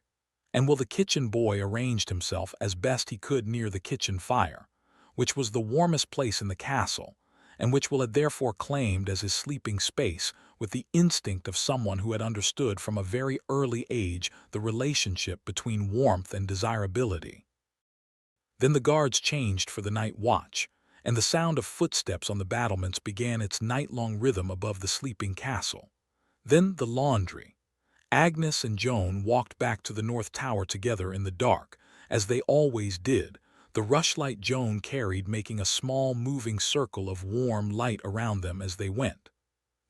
and the kitchen boy arranged himself as best he could near the kitchen fire, which was the warmest place in the castle, and which Will had therefore claimed as his sleeping space with the instinct of someone who had understood from a very early age the relationship between warmth and desirability. Then the guards changed for the night watch, and the sound of footsteps on the battlements began its night-long rhythm above the sleeping castle. Then the laundry. Agnes and Joan walked back to the North Tower together in the dark, as they always did, the rushlight Joan carried making a small moving circle of warm light around them as they went.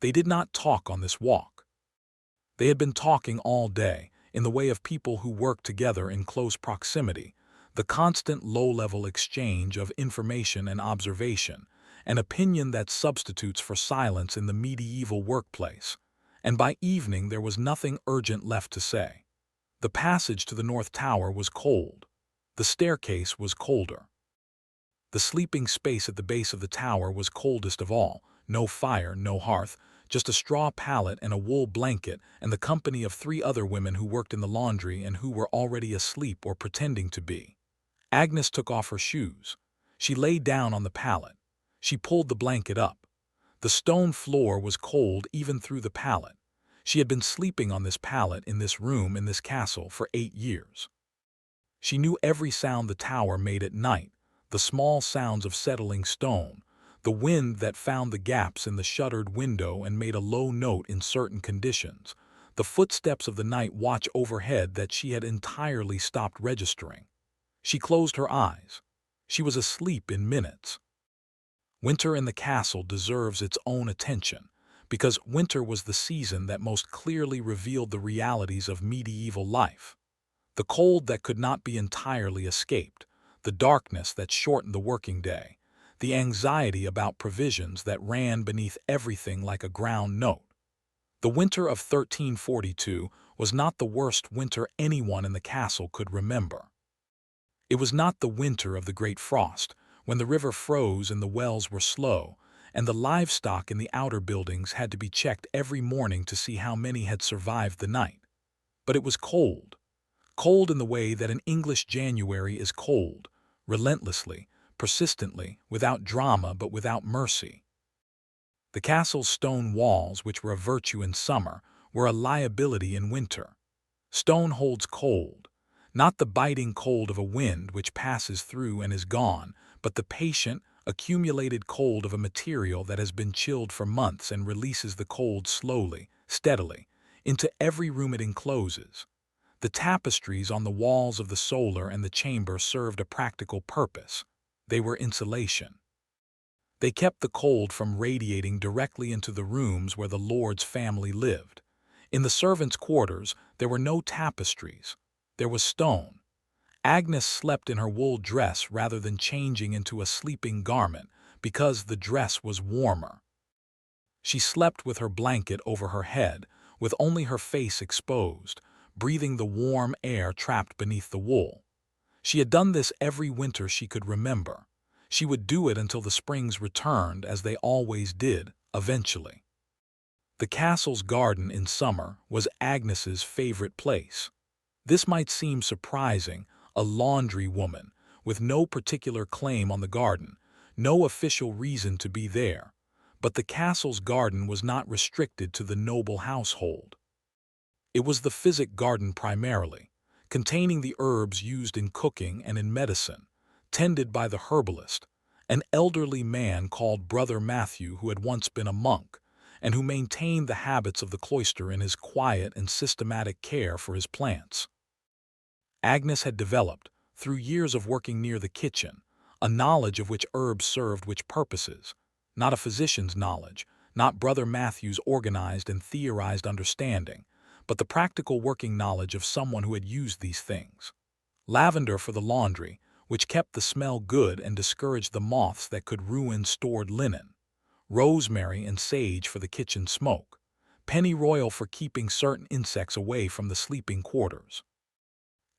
They did not talk on this walk. They had been talking all day, in the way of people who work together in close proximity, the constant low-level exchange of information and observation, an opinion that substitutes for silence in the medieval workplace. And by evening there was nothing urgent left to say. The passage to the North Tower was cold. The staircase was colder. The sleeping space at the base of the tower was coldest of all. No fire, no hearth, just a straw pallet and a wool blanket and the company of 3 other women who worked in the laundry and who were already asleep or pretending to be. Agnes took off her shoes. She lay down on the pallet. She pulled the blanket up. The stone floor was cold even through the pallet. She had been sleeping on this pallet in this room in this castle for 8 years. She knew every sound the tower made at night, the small sounds of settling stone, the wind that found the gaps in the shuttered window and made a low note in certain conditions, the footsteps of the night watch overhead that she had entirely stopped registering. She closed her eyes. She was asleep in minutes. Winter in the castle deserves its own attention, because winter was the season that most clearly revealed the realities of medieval life. The cold that could not be entirely escaped, the darkness that shortened the working day, the anxiety about provisions that ran beneath everything like a ground note. The winter of 1342 was not the worst winter anyone in the castle could remember. It was not the winter of the Great Frost, when the river froze and the wells were slow, and the livestock in the outer buildings had to be checked every morning to see how many had survived the night. But it was cold. Cold in the way that an English January is cold, relentlessly, persistently, without drama but without mercy. The castle's stone walls, which were a virtue in summer, were a liability in winter. Stone holds cold, not the biting cold of a wind which passes through and is gone, but the patient, accumulated cold of a material that has been chilled for months and releases the cold slowly, steadily, into every room it encloses. The tapestries on the walls of the cellar and the chamber served a practical purpose. They were insulation. They kept the cold from radiating directly into the rooms where the lord's family lived. In the servants' quarters, there were no tapestries. There was stone. Agnes slept in her wool dress rather than changing into a sleeping garment because the dress was warmer. She slept with her blanket over her head, with only her face exposed, breathing the warm air trapped beneath the wool. She had done this every winter she could remember. She would do it until the springs returned, as they always did, eventually. The castle's garden in summer was Agnes's favorite place. This might seem surprising, a laundry woman, with no particular claim on the garden, no official reason to be there. But the castle's garden was not restricted to the noble household. It was the physic garden primarily, containing the herbs used in cooking and in medicine, tended by the herbalist, an elderly man called Brother Matthew, who had once been a monk, and who maintained the habits of the cloister in his quiet and systematic care for his plants. Agnes had developed, through years of working near the kitchen, a knowledge of which herbs served which purposes, not a physician's knowledge, not Brother Matthew's organized and theorized understanding, but the practical working knowledge of someone who had used these things. Lavender for the laundry, which kept the smell good and discouraged the moths that could ruin stored linen. Rosemary and sage for the kitchen smoke. Pennyroyal for keeping certain insects away from the sleeping quarters.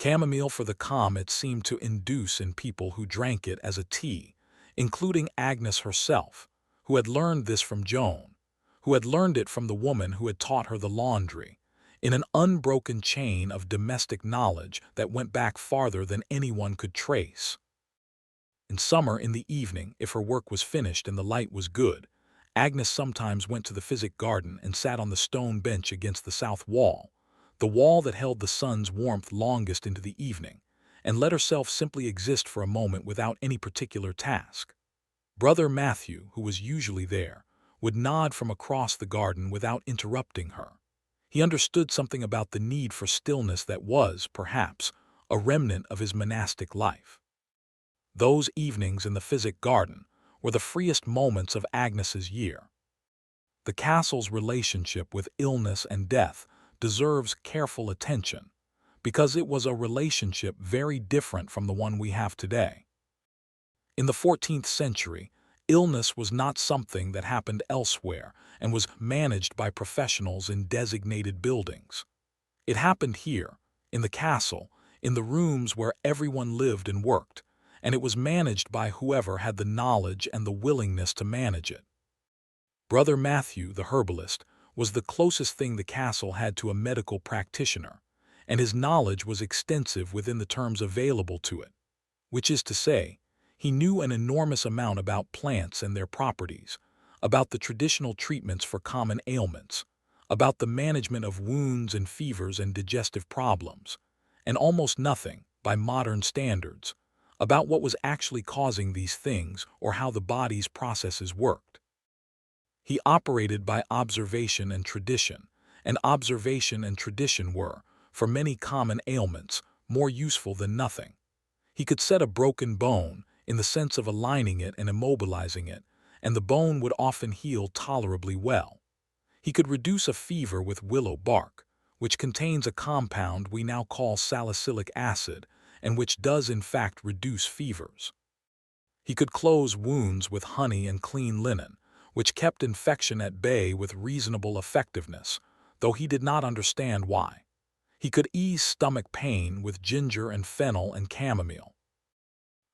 Chamomile for the calm it seemed to induce in people who drank it as a tea, including Agnes herself, who had learned this from Joan, who had learned it from the woman who had taught her the laundry, in an unbroken chain of domestic knowledge that went back farther than anyone could trace. In summer, in the evening, if her work was finished and the light was good, Agnes sometimes went to the physic garden and sat on the stone bench against the south wall, the wall that held the sun's warmth longest into the evening, and let herself simply exist for a moment without any particular task. Brother Matthew, who was usually there, would nod from across the garden without interrupting her. He understood something about the need for stillness that was, perhaps, a remnant of his monastic life. Those evenings in the physic garden were the freest moments of Agnes's year. The castle's relationship with illness and death deserves careful attention, because it was a relationship very different from the one we have today. In the 14th century, illness was not something that happened elsewhere and was managed by professionals in designated buildings. It happened here, in the castle, in the rooms where everyone lived and worked, and it was managed by whoever had the knowledge and the willingness to manage it. Brother Matthew, the herbalist, was the closest thing the castle had to a medical practitioner, and his knowledge was extensive within the terms available to it, which is to say, he knew an enormous amount about plants and their properties, about the traditional treatments for common ailments, about the management of wounds and fevers and digestive problems, and almost nothing, by modern standards, about what was actually causing these things or how the body's processes worked. He operated by observation and tradition, and observation and tradition were, for many common ailments, more useful than nothing. He could set a broken bone, in the sense of aligning it and immobilizing it, and the bone would often heal tolerably well. He could reduce a fever with willow bark, which contains a compound we now call salicylic acid, and which does in fact reduce fevers. He could close wounds with honey and clean linen, which kept infection at bay with reasonable effectiveness, though he did not understand why. He could ease stomach pain with ginger and fennel and chamomile.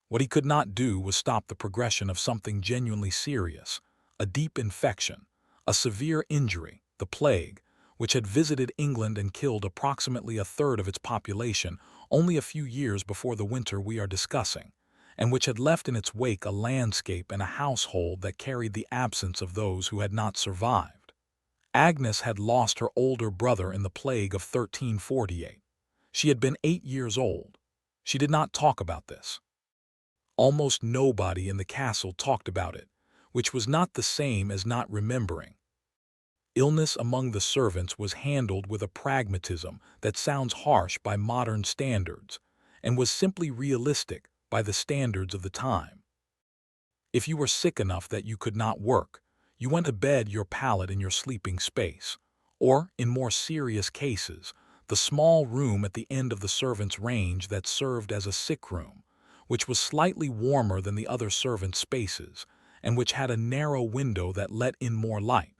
What he could not do was stop the progression of something genuinely serious, a deep infection, a severe injury, the plague, which had visited England and killed approximately a third of its population only a few years before the winter we are discussing, and which had left in its wake a landscape and a household that carried the absence of those who had not survived. Agnes had lost her older brother in the plague of 1348. She had been 8 years old. She did not talk about this. Almost nobody in the castle talked about it, which was not the same as not remembering. Illness among the servants was handled with a pragmatism that sounds harsh by modern standards, and was simply realistic by the standards of the time. If you were sick enough that you could not work, you went to bed your pallet in your sleeping space, or, in more serious cases, the small room at the end of the servants' range that served as a sick room, which was slightly warmer than the other servants' spaces, and which had a narrow window that let in more light.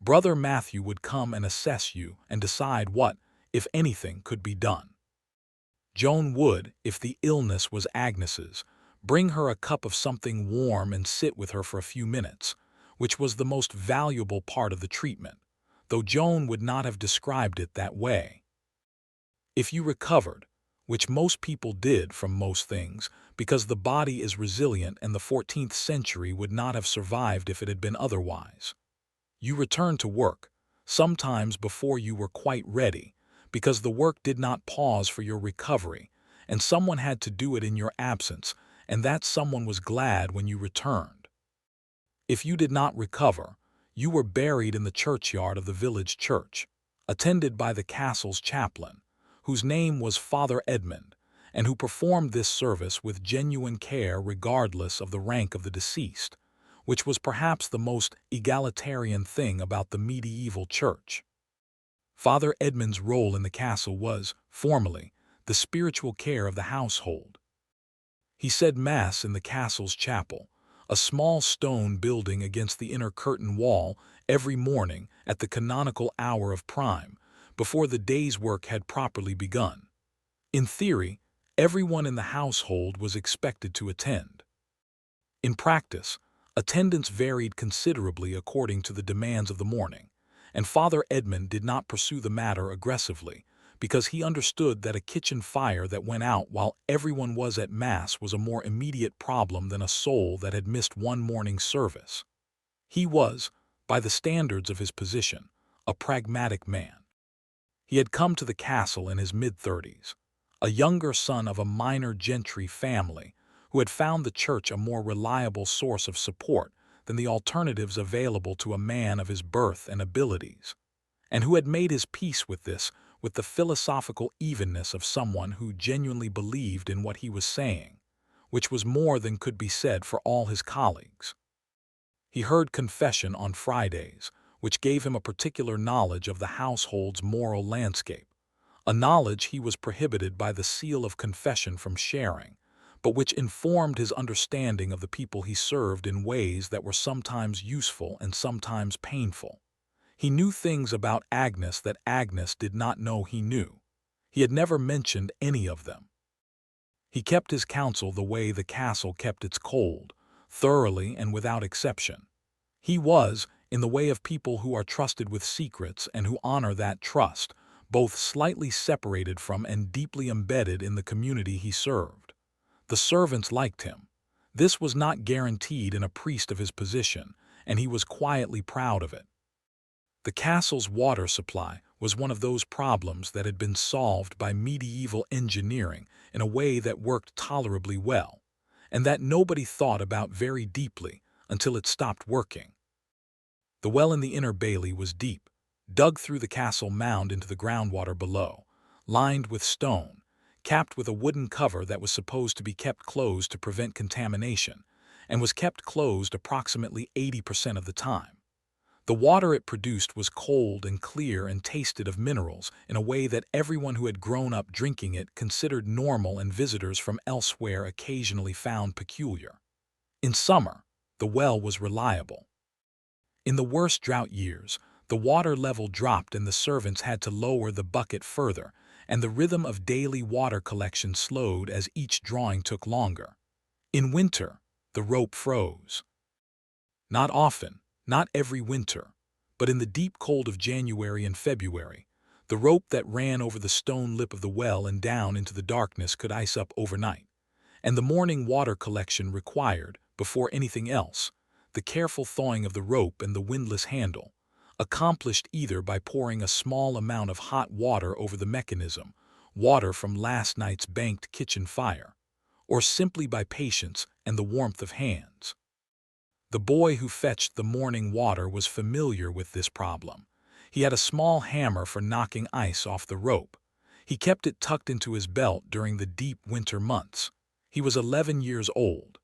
Brother Matthew would come and assess you and decide what, if anything, could be done. Joan would, if the illness was Agnes's, bring her a cup of something warm and sit with her for a few minutes, which was the most valuable part of the treatment, though Joan would not have described it that way. If you recovered, which most people did from most things, because the body is resilient and the 14th century would not have survived if it had been otherwise. You returned to work, sometimes before you were quite ready, because the work did not pause for your recovery, and someone had to do it in your absence, and that someone was glad when you returned. If you did not recover, you were buried in the churchyard of the village church, attended by the castle's chaplain, whose name was Father Edmund, and who performed this service with genuine care regardless of the rank of the deceased, which was perhaps the most egalitarian thing about the medieval church. Father Edmund's role in the castle was, formally, the spiritual care of the household. He said Mass in the castle's chapel, a small stone building against the inner curtain wall, every morning at the canonical hour of prime, before the day's work had properly begun. In theory, everyone in the household was expected to attend. In practice, attendance varied considerably according to the demands of the morning, and Father Edmund did not pursue the matter aggressively, because he understood that a kitchen fire that went out while everyone was at Mass was a more immediate problem than a soul that had missed one morning service. He was, by the standards of his position, a pragmatic man. He had come to the castle in his mid-30s, a younger son of a minor gentry family who had found the church a more reliable source of support than the alternatives available to a man of his birth and abilities, and who had made his peace with this with the philosophical evenness of someone who genuinely believed in what he was saying, which was more than could be said for all his colleagues. He heard confession on Fridays, which gave him a particular knowledge of the household's moral landscape, a knowledge he was prohibited by the seal of confession from sharing, but which informed his understanding of the people he served in ways that were sometimes useful and sometimes painful. He knew things about Agnes that Agnes did not know he knew. He had never mentioned any of them. He kept his counsel the way the castle kept its cold, thoroughly and without exception. He was, in the way of people who are trusted with secrets and who honor that trust, both slightly separated from and deeply embedded in the community he served. The servants liked him. This was not guaranteed in a priest of his position, and he was quietly proud of it. The castle's water supply was one of those problems that had been solved by medieval engineering in a way that worked tolerably well, and that nobody thought about very deeply until it stopped working. The well in the inner bailey was deep, dug through the castle mound into the groundwater below, lined with stone, capped with a wooden cover that was supposed to be kept closed to prevent contamination, and was kept closed approximately 80% of the time. The water it produced was cold and clear and tasted of minerals in a way that everyone who had grown up drinking it considered normal and visitors from elsewhere occasionally found peculiar. In summer, the well was reliable. In the worst drought years, the water level dropped and the servants had to lower the bucket further, and the rhythm of daily water collection slowed as each drawing took longer. In winter, the rope froze. Not often, not every winter, but in the deep cold of January and February, the rope that ran over the stone lip of the well and down into the darkness could ice up overnight, and the morning water collection required, before anything else, the careful thawing of the rope and the windlass handle, accomplished either by pouring a small amount of hot water over the mechanism, water from last night's banked kitchen fire, or simply by patience and the warmth of hands. The boy who fetched the morning water was familiar with this problem. He had a small hammer for knocking ice off the rope. He kept it tucked into his belt during the deep winter months. He was 11 years old.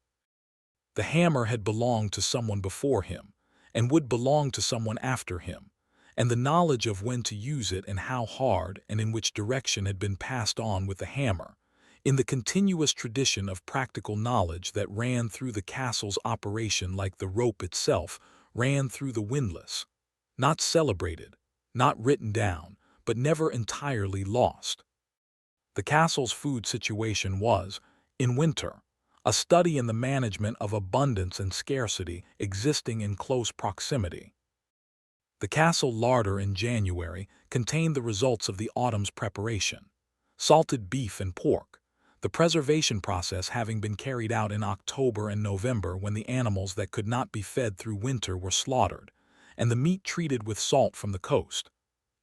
The hammer had belonged to someone before him, and would belong to someone after him, and the knowledge of when to use it and how hard and in which direction had been passed on with the hammer, in the continuous tradition of practical knowledge that ran through the castle's operation like the rope itself ran through the windlass. not celebrated, not written down, but never entirely lost. The castle's food situation was, in winter, a study in the management of abundance and scarcity existing in close proximity. The castle larder in January contained the results of the autumn's preparation: salted beef and pork, the preservation process having been carried out in October and November when the animals that could not be fed through winter were slaughtered, and the meat treated with salt from the coast.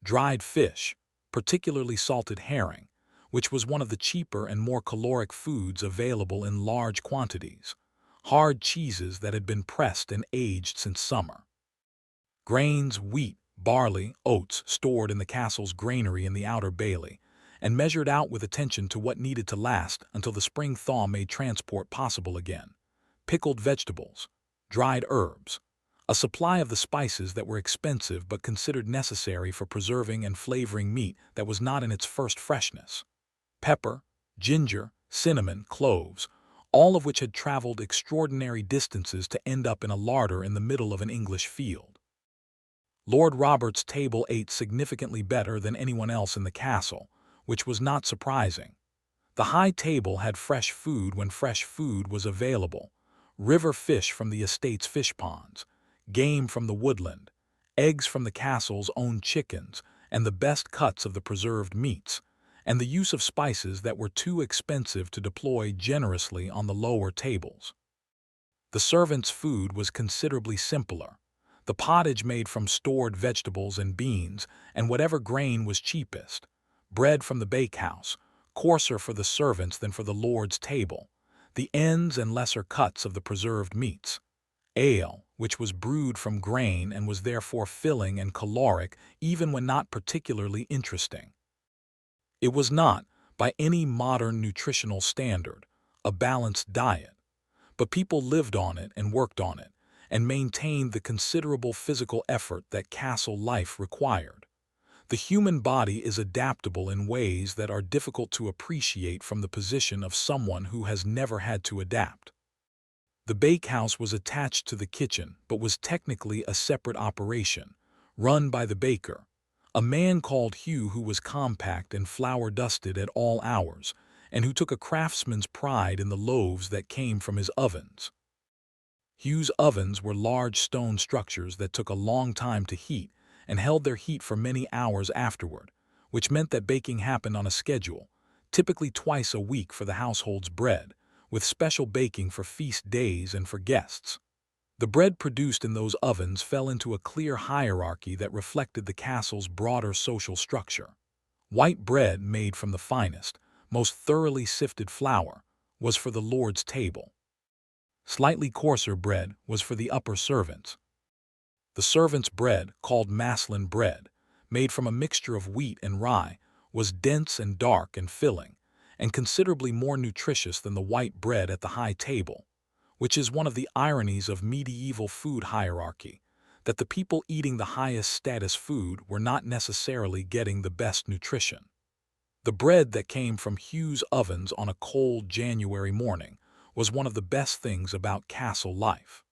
Dried fish, particularly salted herring, which was one of the cheaper and more caloric foods available in large quantities. Hard cheeses that had been pressed and aged since summer. Grains, wheat, barley, oats stored in the castle's granary in the outer bailey, and measured out with attention to what needed to last until the spring thaw made transport possible again. Pickled vegetables, dried herbs, a supply of the spices that were expensive but considered necessary for preserving and flavoring meat that was not in its first freshness. Pepper, ginger, cinnamon, cloves, all of which had traveled extraordinary distances to end up in a larder in the middle of an English field. Lord Robert's table ate significantly better than anyone else in the castle, which was not surprising. The high table had fresh food when fresh food was available: river fish from the estate's fish ponds, game from the woodland, eggs from the castle's own chickens, and the best cuts of the preserved meats, and the use of spices that were too expensive to deploy generously on the lower tables. The servants' food was considerably simpler: the pottage made from stored vegetables and beans, and whatever grain was cheapest; bread from the bakehouse, coarser for the servants than for the lord's table; the ends and lesser cuts of the preserved meats; ale, which was brewed from grain and was therefore filling and caloric even when not particularly interesting. It was not, by any modern nutritional standard, a balanced diet, but people lived on it and worked on it, and maintained the considerable physical effort that castle life required. The human body is adaptable in ways that are difficult to appreciate from the position of someone who has never had to adapt. The bakehouse was attached to the kitchen, but was technically a separate operation, run by the baker, a man called Hugh, who was compact and flour-dusted at all hours, and who took a craftsman's pride in the loaves that came from his ovens. Hugh's ovens were large stone structures that took a long time to heat and held their heat for many hours afterward, which meant that baking happened on a schedule, typically twice a week for the household's bread, with special baking for feast days and for guests. The bread produced in those ovens fell into a clear hierarchy that reflected the castle's broader social structure. White bread made from the finest, most thoroughly sifted flour was for the lord's table. Slightly coarser bread was for the upper servants. The servants' bread, called maslin bread, made from a mixture of wheat and rye, was dense and dark and filling, and considerably more nutritious than the white bread at the high table, which is one of the ironies of medieval food hierarchy, that the people eating the highest status food were not necessarily getting the best nutrition. The bread that came from Hugh's ovens on a cold January morning was one of the best things about castle life.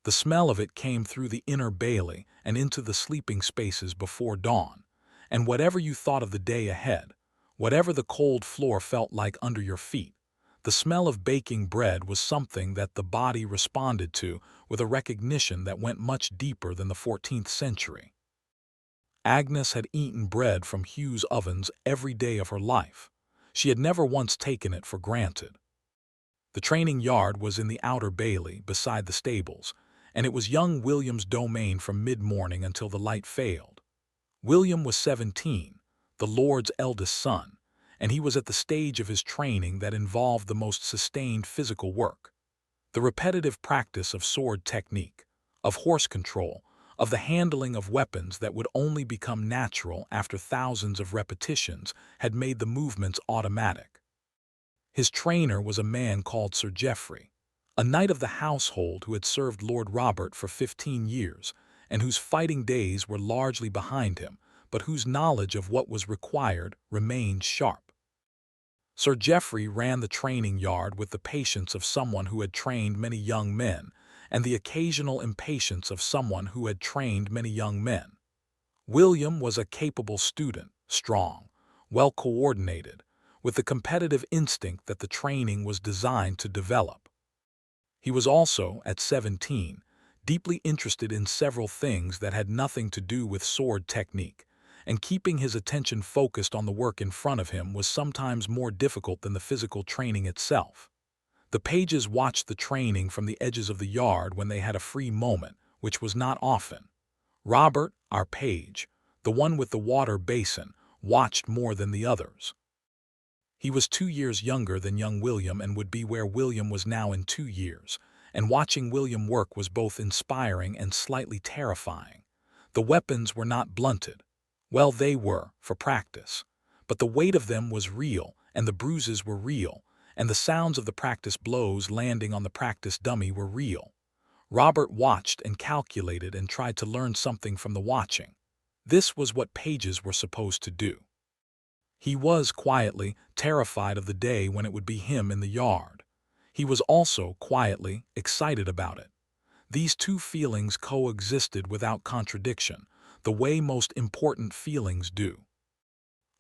The smell of it came through the inner bailey and into the sleeping spaces before dawn, and whatever you thought of the day ahead, whatever the cold floor felt like under your feet, the smell of baking bread was something that the body responded to with a recognition that went much deeper than the 14th century. Agnes had eaten bread from Hugh's ovens every day of her life. She had never once taken it for granted. The training yard was in the outer bailey beside the stables, and it was young William's domain from mid-morning until the light failed. William was 17, the lord's eldest son, and he was at the stage of his training that involved the most sustained physical work. The repetitive practice of sword technique, of horse control, of the handling of weapons that would only become natural after thousands of repetitions had made the movements automatic. His trainer was a man called Sir Geoffrey, a knight of the household who had served Lord Robert for 15 years and whose fighting days were largely behind him, but whose knowledge of what was required remained sharp. Sir Geoffrey ran the training yard with the patience of someone who had trained many young men and the occasional impatience of someone who had trained many young men. William was a capable student, strong, well-coordinated, with the competitive instinct that the training was designed to develop. He was also, at 17, deeply interested in several things that had nothing to do with sword technique, and keeping his attention focused on the work in front of him was sometimes more difficult than the physical training itself. The pages watched the training from the edges of the yard when they had a free moment, which was not often. Robert, our page, the one with the water basin, watched more than the others. He was 2 years younger than young William and would be where William was now in 2 years, and watching William work was both inspiring and slightly terrifying. The weapons were not blunted. Well, they were, for practice. But the weight of them was real, and the bruises were real, and the sounds of the practice blows landing on the practice dummy were real. Robert watched and calculated and tried to learn something from the watching. This was what pages were supposed to do. He was, quietly, terrified of the day when it would be him in the yard. He was also, quietly, excited about it. These two feelings coexisted without contradiction, the way most important feelings do.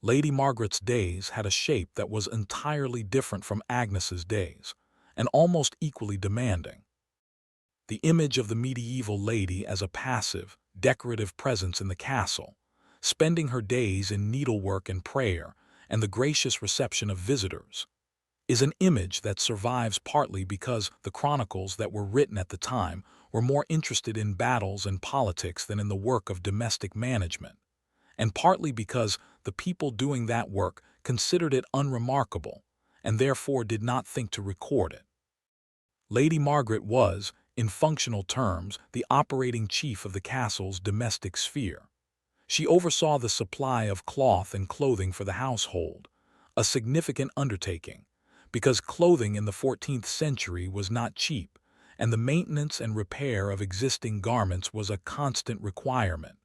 Lady Margaret's days had a shape that was entirely different from Agnes's days, and almost equally demanding. The image of the medieval lady as a passive, decorative presence in the castle, spending her days in needlework and prayer and the gracious reception of visitors, is an image that survives partly because the chronicles that were written at the time were more interested in battles and politics than in the work of domestic management, and partly because the people doing that work considered it unremarkable and therefore did not think to record it. Lady Margaret was, in functional terms, the operating chief of the castle's domestic sphere. She oversaw the supply of cloth and clothing for the household, a significant undertaking, because clothing in the 14th century was not cheap, and the maintenance and repair of existing garments was a constant requirement.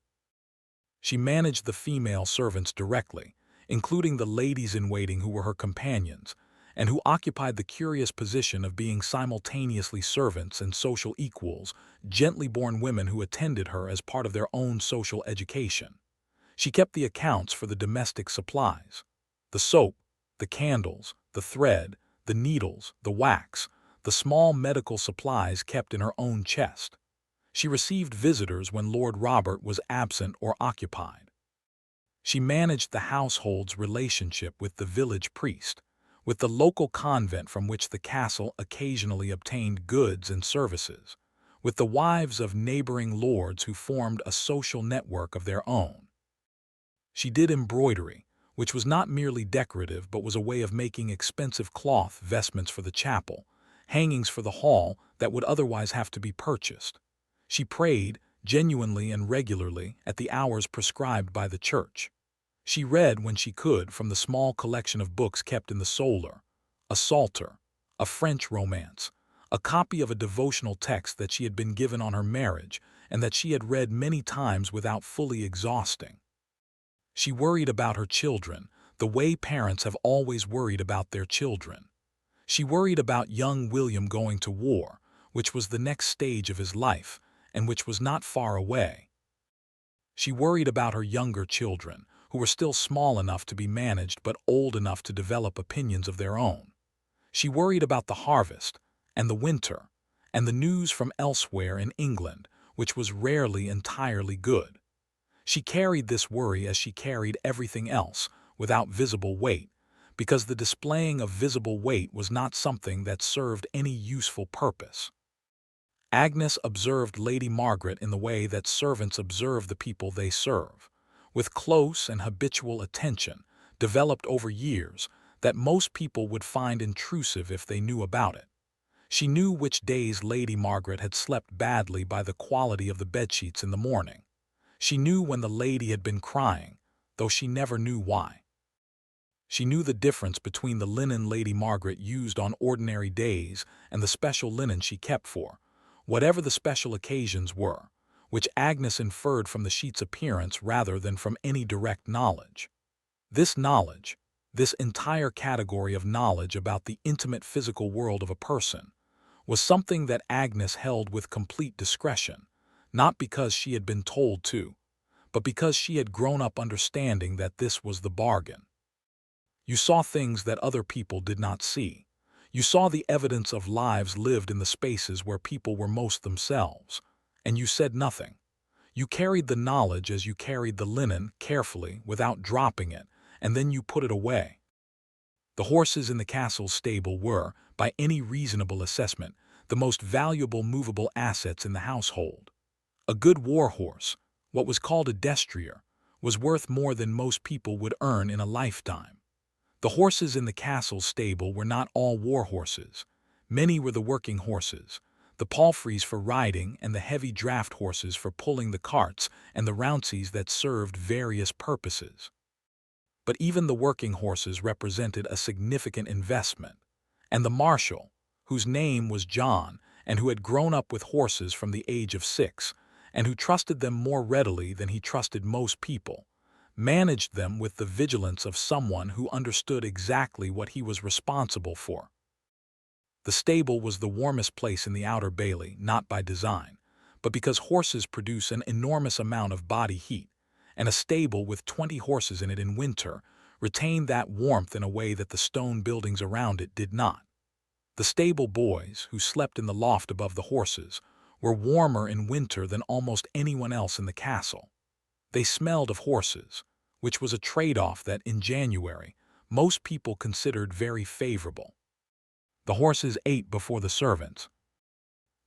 She managed the female servants directly, including the ladies-in-waiting who were her companions, and who occupied the curious position of being simultaneously servants and social equals, gently born women who attended her as part of their own social education. She kept the accounts for the domestic supplies: the soap, the candles, the thread, the needles, the wax, the small medical supplies kept in her own chest. She received visitors when Lord Robert was absent or occupied. She managed the household's relationship with the village priest, with the local convent from which the castle occasionally obtained goods and services, with the wives of neighboring lords who formed a social network of their own. She did embroidery, which was not merely decorative but was a way of making expensive cloth vestments for the chapel, hangings for the hall that would otherwise have to be purchased. She prayed, genuinely and regularly, at the hours prescribed by the church. She read, when she could, from the small collection of books kept in the Cellar, a psalter, a French romance, a copy of a devotional text that she had been given on her marriage and that she had read many times without fully exhausting. She worried about her children, the way parents have always worried about their children. She worried about young William going to war, which was the next stage of his life, and which was not far away. She worried about her younger children, who were still small enough to be managed but old enough to develop opinions of their own. She worried about the harvest, and the winter, and the news from elsewhere in England, which was rarely entirely good. She carried this worry as she carried everything else, without visible weight, because the displaying of visible weight was not something that served any useful purpose. Agnes observed Lady Margaret in the way that servants observe the people they serve, with close and habitual attention, developed over years, that most people would find intrusive if they knew about it. She knew which days Lady Margaret had slept badly by the quality of the bedsheets in the morning. She knew when the lady had been crying, though she never knew why. She knew the difference between the linen Lady Margaret used on ordinary days and the special linen she kept for, whatever the special occasions were, which Agnes inferred from the sheet's appearance rather than from any direct knowledge. This knowledge, this entire category of knowledge about the intimate physical world of a person, was something that Agnes held with complete discretion, not because she had been told to, but because she had grown up understanding that this was the bargain. You saw things that other people did not see. You saw the evidence of lives lived in the spaces where people were most themselves, and you said nothing. You carried the knowledge as you carried the linen carefully without dropping it, and then you put it away. The horses in the castle's stable were, by any reasonable assessment, the most valuable movable assets in the household. A good war horse, what was called a destrier, was worth more than most people would earn in a lifetime. The horses in the castle's stable were not all war horses. Many were the working horses, the palfreys for riding and the heavy draft horses for pulling the carts and the rounceys that served various purposes. But even the working horses represented a significant investment, and the marshal, whose name was John and who had grown up with horses from the age of 6, and who trusted them more readily than he trusted most people, managed them with the vigilance of someone who understood exactly what he was responsible for. The stable was the warmest place in the Outer Bailey, not by design, but because horses produce an enormous amount of body heat, and a stable with 20 horses in it in winter retained that warmth in a way that the stone buildings around it did not. The stable boys, who slept in the loft above the horses, were warmer in winter than almost anyone else in the castle. They smelled of horses, which was a trade-off that, in January, most people considered very favorable. The horses ate before the servants.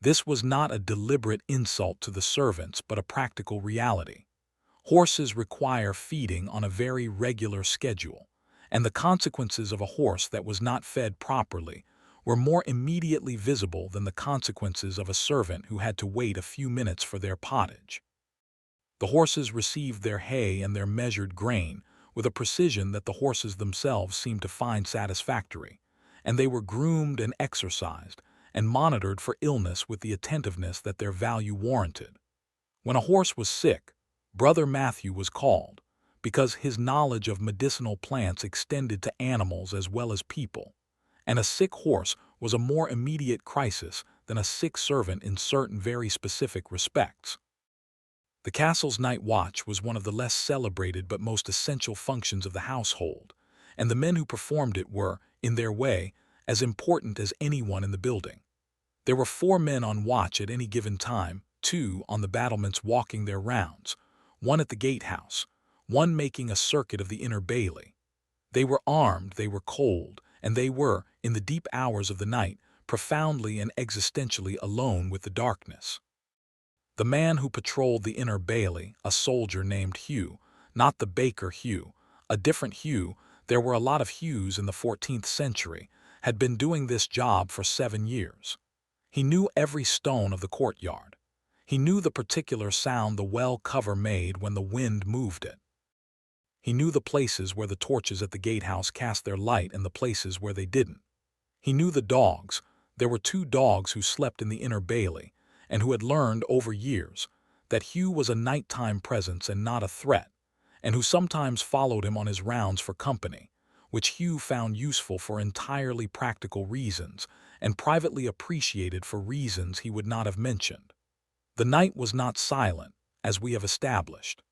This was not a deliberate insult to the servants, but a practical reality. Horses require feeding on a very regular schedule, and the consequences of a horse that was not fed properly were more immediately visible than the consequences of a servant who had to wait a few minutes for their pottage. The horses received their hay and their measured grain with a precision that the horses themselves seemed to find satisfactory, and they were groomed and exercised and monitored for illness with the attentiveness that their value warranted. When a horse was sick, Brother Matthew was called, because his knowledge of medicinal plants extended to animals as well as people, and a sick horse was a more immediate crisis than a sick servant in certain very specific respects. The castle's night watch was one of the less celebrated but most essential functions of the household, and the men who performed it were, in their way, as important as anyone in the building. There were 4 men on watch at any given time, 2 on the battlements walking their rounds, 1 at the gatehouse, 1 making a circuit of the inner bailey. They were armed, they were cold, and they were, in the deep hours of the night, profoundly and existentially alone with the darkness. The man who patrolled the inner bailey, a soldier named Hugh, not the baker Hugh, a different Hugh, there were a lot of Hughs in the 14th century, had been doing this job for 7 years. He knew every stone of the courtyard. He knew the particular sound the well cover made when the wind moved it. He knew the places where the torches at the gatehouse cast their light and the places where they didn't. He knew the dogs. There were 2 dogs who slept in the inner bailey, and who had learned over years that Hugh was a nighttime presence and not a threat, and who sometimes followed him on his rounds for company, which Hugh found useful for entirely practical reasons and privately appreciated for reasons he would not have mentioned. The night was not silent, as we have established,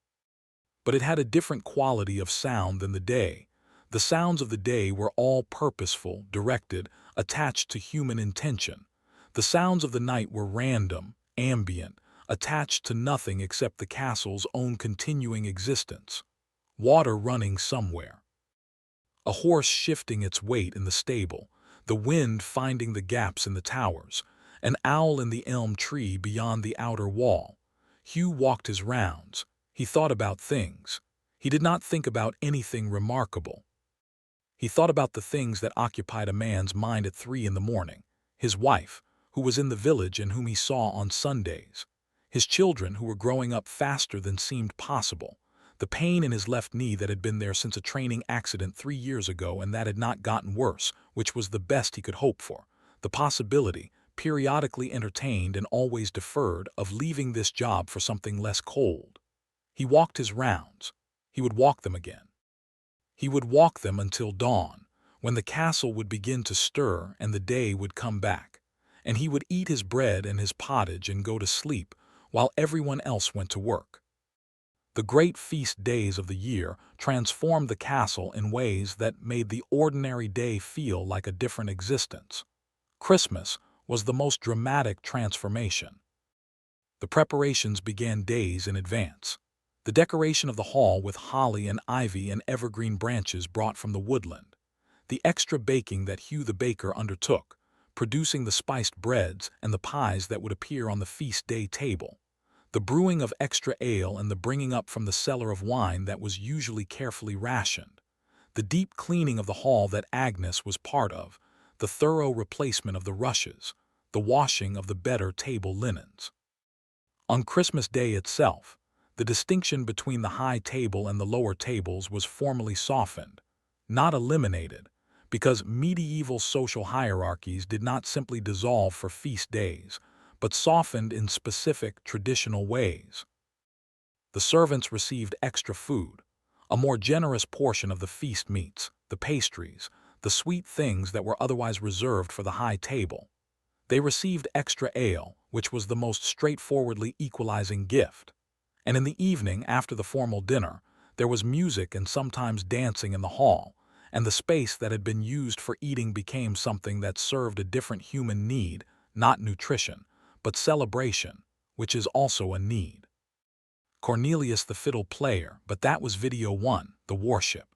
but it had a different quality of sound than the day. The sounds of the day were all purposeful, directed, attached to human intention. The sounds of the night were random, ambient, attached to nothing except the castle's own continuing existence. Water running somewhere, a horse shifting its weight in the stable, the wind finding the gaps in the towers, an owl in the elm tree beyond the outer wall. Hugh walked his rounds. He thought about things. He did not think about anything remarkable. He thought about the things that occupied a man's mind at 3 in the morning. His wife, who was in the village and whom he saw on Sundays. His children, who were growing up faster than seemed possible. The pain in his left knee that had been there since a training accident 3 years ago and that had not gotten worse, which was the best he could hope for. The possibility, periodically entertained and always deferred, of leaving this job for something less cold. He walked his rounds. He would walk them again. He would walk them until dawn, when the castle would begin to stir and the day would come back. and he would eat his bread and his pottage and go to sleep while everyone else went to work. The great feast days of the year transformed the castle in ways that made the ordinary day feel like a different existence. Christmas was the most dramatic transformation. The preparations began days in advance. The decoration of the hall with holly and ivy and evergreen branches brought from the woodland. The extra baking that Hugh the baker undertook, producing the spiced breads and the pies that would appear on the feast day table. The brewing of extra ale and the bringing up from the cellar of wine that was usually carefully rationed. The deep cleaning of the hall that Agnes was part of, the thorough replacement of the rushes, the washing of the better table linens. On Christmas Day itself, the distinction between the high table and the lower tables was formally softened, not eliminated, because medieval social hierarchies did not simply dissolve for feast days, but softened in specific traditional ways. The servants received extra food, a more generous portion of the feast meats, the pastries, the sweet things that were otherwise reserved for the high table. They received extra ale, which was the most straightforwardly equalizing gift. And in the evening, after the formal dinner, there was music and sometimes dancing in the hall, and the space that had been used for eating became something that served a different human need, not nutrition, but celebration, which is also a need. Cornelius the fiddle player, but that was video 1, the worship.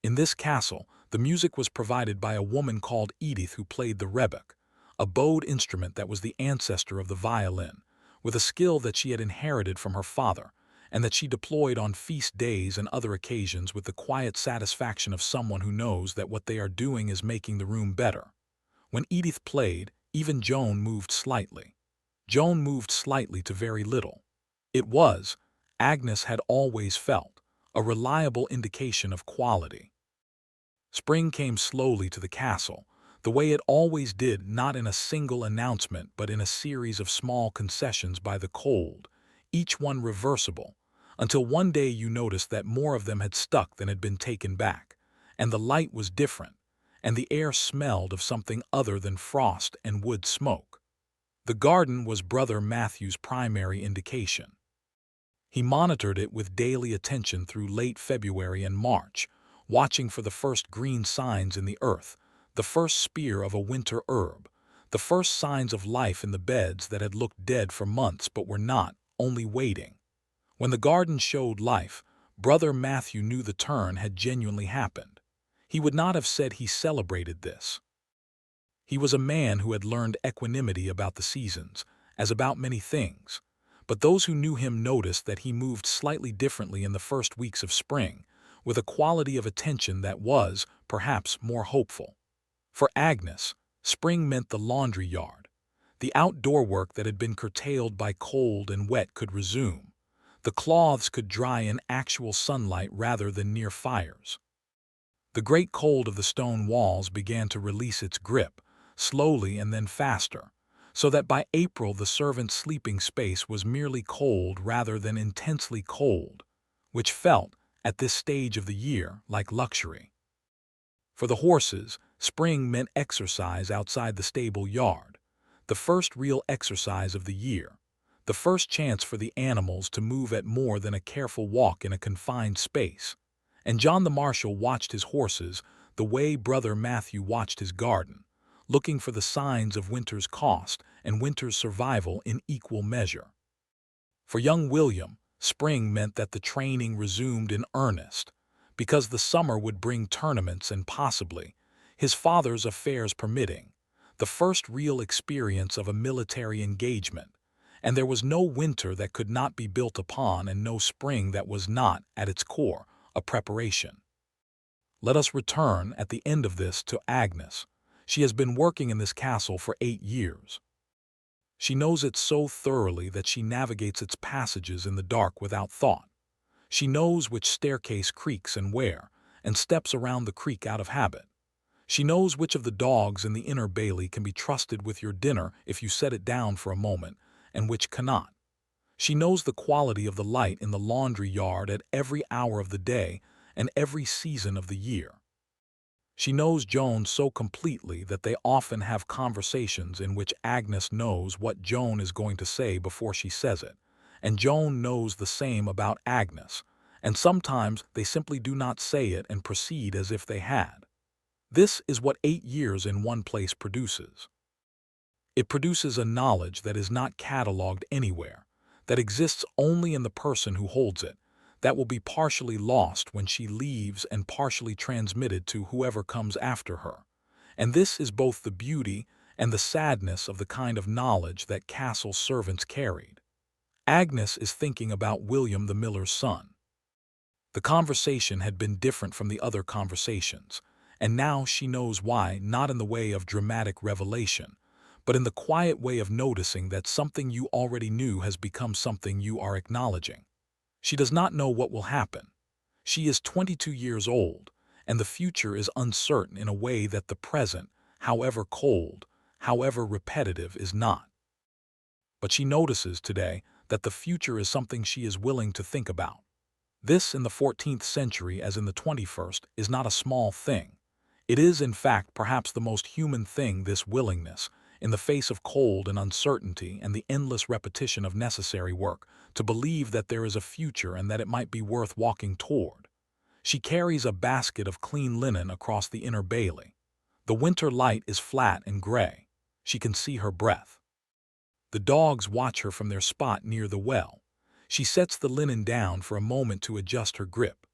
In this castle, the music was provided by a woman called Edith who played the rebec, a bowed instrument that was the ancestor of the violin, with a skill that she had inherited from her father, and that she deployed on feast days and other occasions with the quiet satisfaction of someone who knows that what they are doing is making the room better. When Edith played, even Joan moved slightly. Joan moved slightly to very little. It was, Agnes had always felt, a reliable indication of quality. Spring came slowly to the castle, the way it always did, not in a single announcement but in a series of small concessions by the cold, each one reversible, until one day you noticed that more of them had stuck than had been taken back, and the light was different, and the air smelled of something other than frost and wood smoke. The garden was Brother Matthew's primary indication. He monitored it with daily attention through late February and March, watching for the first green signs in the earth, the first spear of a winter herb, the first signs of life in the beds that had looked dead for months but were not, only waiting. When the garden showed life, Brother Matthew knew the turn had genuinely happened. He would not have said he celebrated this. He was a man who had learned equanimity about the seasons, as about many things, but those who knew him noticed that he moved slightly differently in the first weeks of spring, with a quality of attention that was, perhaps, more hopeful. For Agnes, spring meant the laundry yard. The outdoor work that had been curtailed by cold and wet could resume. The cloths could dry in actual sunlight rather than near fires. The great cold of the stone walls began to release its grip, slowly and then faster, so that by April the servants' sleeping space was merely cold rather than intensely cold, which felt, at this stage of the year, like luxury. For the horses, spring meant exercise outside the stable yard, the first real exercise of the year, the first chance for the animals to move at more than a careful walk in a confined space. And John the Marshal watched his horses the way Brother Matthew watched his garden, looking for the signs of winter's cost and winter's survival in equal measure. For young William, spring meant that the training resumed in earnest, because the summer would bring tournaments and possibly, his father's affairs permitting, the first real experience of a military engagement, and there was no winter that could not be built upon and no spring that was not, at its core, a preparation. Let us return, at the end of this, to Agnes. She has been working in this castle for 8 years. She knows it so thoroughly that she navigates its passages in the dark without thought. She knows which staircase creaks and where, and steps around the creak out of habit. She knows which of the dogs in the inner bailey can be trusted with your dinner if you set it down for a moment, and which cannot. She knows the quality of the light in the laundry yard at every hour of the day and every season of the year. She knows Joan so completely that they often have conversations in which Agnes knows what Joan is going to say before she says it, and Joan knows the same about Agnes, and sometimes they simply do not say it and proceed as if they had. This is what 8 years in one place produces. It produces a knowledge that is not catalogued anywhere, that exists only in the person who holds it, that will be partially lost when she leaves and partially transmitted to whoever comes after her. And this is both the beauty and the sadness of the kind of knowledge that castle servants carried. Agnes is thinking about William the miller's son. The conversation had been different from the other conversations, and now she knows why, not in the way of dramatic revelation, but in the quiet way of noticing that something you already knew has become something you are acknowledging. She does not know what will happen. She is 22 years old, and the future is uncertain in a way that the present, however cold, however repetitive, is not. But she notices today that the future is something she is willing to think about. This, in the 14th century as in the 21st, is not a small thing. It is, in fact, perhaps the most human thing, this willingness, in the face of cold and uncertainty and the endless repetition of necessary work, to believe that there is a future and that it might be worth walking toward. She carries a basket of clean linen across the inner bailey. The winter light is flat and gray. She can see her breath. The dogs watch her from their spot near the well. She sets the linen down for a moment to adjust her grip.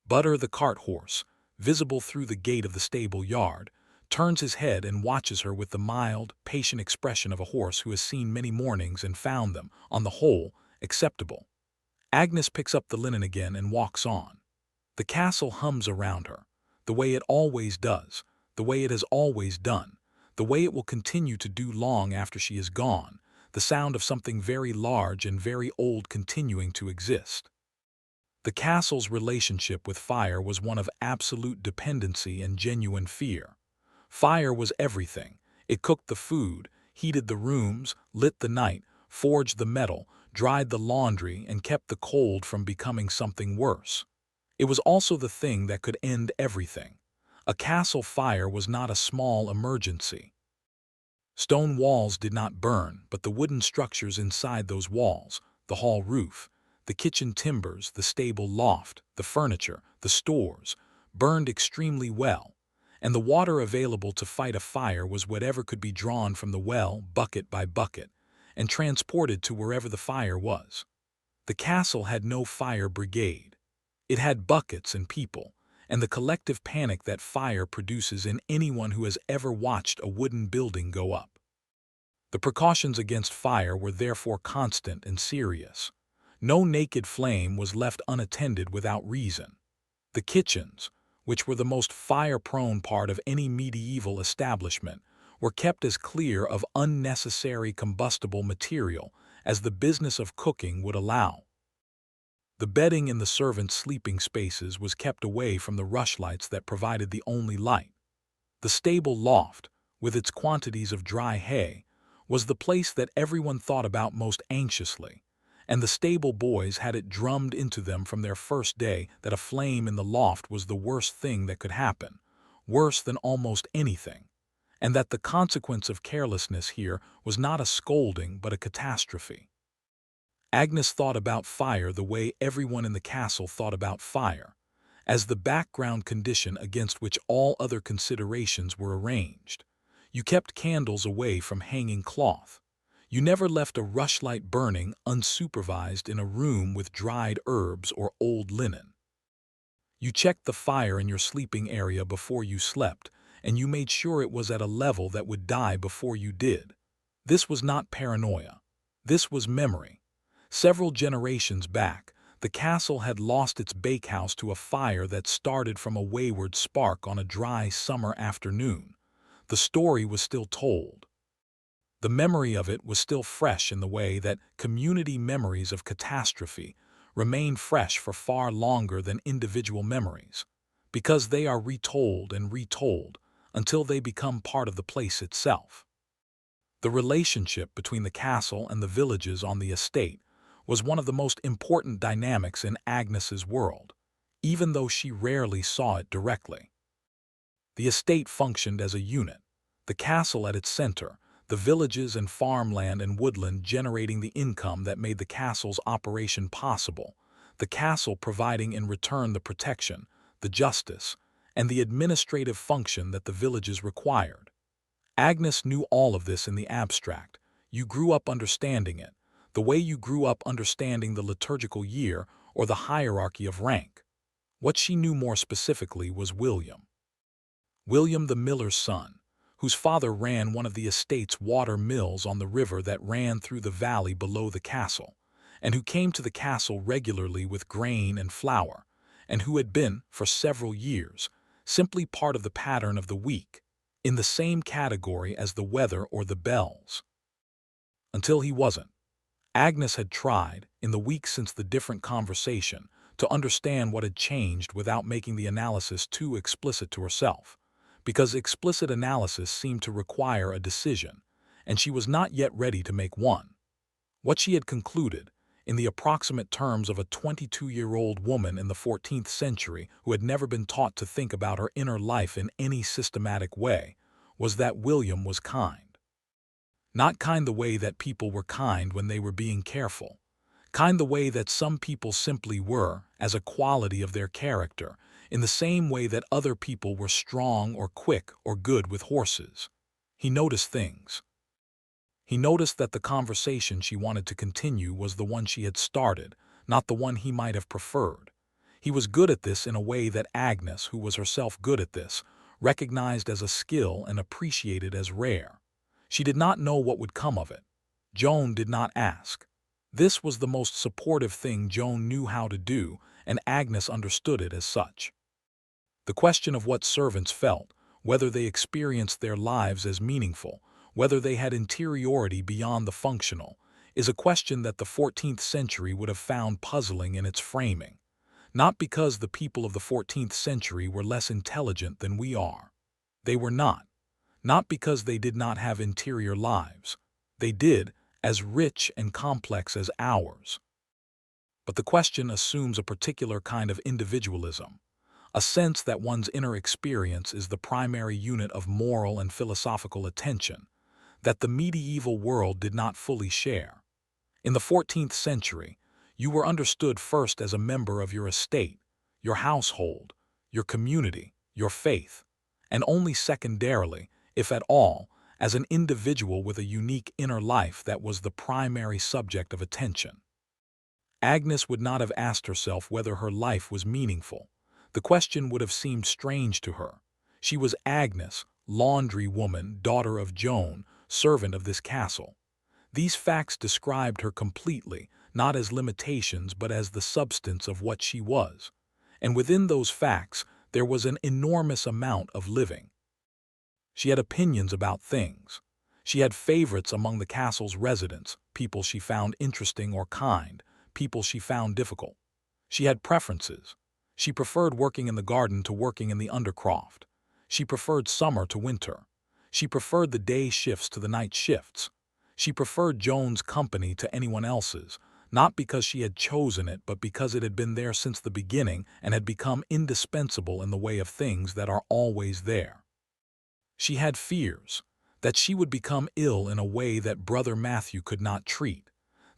Butter, the cart horse, visible through the gate of the stable yard, turns his head and watches her with the mild, patient expression of a horse who has seen many mornings and found them, on the whole, acceptable. Agnes picks up the linen again and walks on. The castle hums around her, the way it always does, the way it has always done, the way it will continue to do long after she is gone, the sound of something very large and very old continuing to exist. The castle's relationship with fire was one of absolute dependency and genuine fear. Fire was everything. It cooked the food, heated the rooms, lit the night, forged the metal, dried the laundry, and kept the cold from becoming something worse. It was also the thing that could end everything. A castle fire was not a small emergency. Stone walls did not burn, but the wooden structures inside those walls, the hall roof, the kitchen timbers, the stable loft, the furniture, the stores, burned extremely well, and the water available to fight a fire was whatever could be drawn from the well, bucket by bucket, and transported to wherever the fire was. The castle had no fire brigade. It had buckets and people, and the collective panic that fire produces in anyone who has ever watched a wooden building go up. The precautions against fire were therefore constant and serious. No naked flame was left unattended without reason. The kitchens, which were the most fire-prone part of any medieval establishment, were kept as clear of unnecessary combustible material as the business of cooking would allow. The bedding in the servants' sleeping spaces was kept away from the rushlights that provided the only light. The stable loft, with its quantities of dry hay, was the place that everyone thought about most anxiously, and the stable boys had it drummed into them from their first day that a flame in the loft was the worst thing that could happen, worse than almost anything, and that the consequence of carelessness here was not a scolding but a catastrophe. Agnes thought about fire the way everyone in the castle thought about fire, as the background condition against which all other considerations were arranged. You kept candles away from hanging cloth. You never left a rushlight burning unsupervised in a room with dried herbs or old linen. You checked the fire in your sleeping area before you slept, and you made sure it was at a level that would die before you did. This was not paranoia. This was memory. Several generations back, the castle had lost its bakehouse to a fire that started from a wayward spark on a dry summer afternoon. The story was still told. The memory of it was still fresh in the way that community memories of catastrophe remain fresh for far longer than individual memories, because they are retold and retold until they become part of the place itself. The relationship between the castle and the villages on the estate was one of the most important dynamics in Agnes's world, even though she rarely saw it directly. The estate functioned as a unit, the castle at its center, the villages and farmland and woodland generating the income that made the castle's operation possible, the castle providing in return the protection, the justice, and the administrative function that the villages required. Agnes knew all of this in the abstract. You grew up understanding it, the way you grew up understanding the liturgical year or the hierarchy of rank. What she knew more specifically was William. William the miller's son, whose father ran one of the estate's water mills on the river that ran through the valley below the castle, and who came to the castle regularly with grain and flour, and who had been, for several years, simply part of the pattern of the week, in the same category as the weather or the bells. Until he wasn't. Agnes had tried, in the weeks since the different conversation, to understand what had changed without making the analysis too explicit to herself, because explicit analysis seemed to require a decision, and she was not yet ready to make one. What she had concluded, in the approximate terms of a 22-year-old woman in the 14th century who had never been taught to think about her inner life in any systematic way, was that William was kind. Not kind the way that people were kind when they were being careful. Kind the way that some people simply were, as a quality of their character, in the same way that other people were strong or quick or good with horses. He noticed things. He noticed that the conversation she wanted to continue was the one she had started, not the one he might have preferred. He was good at this in a way that Agnes, who was herself good at this, recognized as a skill and appreciated as rare. She did not know what would come of it. Joan did not ask. This was the most supportive thing Joan knew how to do, and Agnes understood it as such. The question of what servants felt, whether they experienced their lives as meaningful, whether they had interiority beyond the functional, is a question that the 14th century would have found puzzling in its framing. Not because the people of the 14th century were less intelligent than we are. They were not. Not because they did not have interior lives. They did, as rich and complex as ours. But the question assumes a particular kind of individualism, a sense that one's inner experience is the primary unit of moral and philosophical attention, that the medieval world did not fully share. In the 14th century, you were understood first as a member of your estate, your household, your community, your faith, and only secondarily, if at all, as an individual with a unique inner life that was the primary subject of attention. Agnes would not have asked herself whether her life was meaningful. The question would have seemed strange to her. She was Agnes, laundry woman, daughter of Joan, servant of this castle. These facts described her completely, not as limitations but as the substance of what she was. And within those facts, there was an enormous amount of living. She had opinions about things. She had favorites among the castle's residents, people she found interesting or kind, people she found difficult. She had preferences. She preferred working in the garden to working in the undercroft. She preferred summer to winter. She preferred the day shifts to the night shifts. She preferred Joan's company to anyone else's, not because she had chosen it but because it had been there since the beginning and had become indispensable in the way of things that are always there. She had fears, that she would become ill in a way that Brother Matthew could not treat,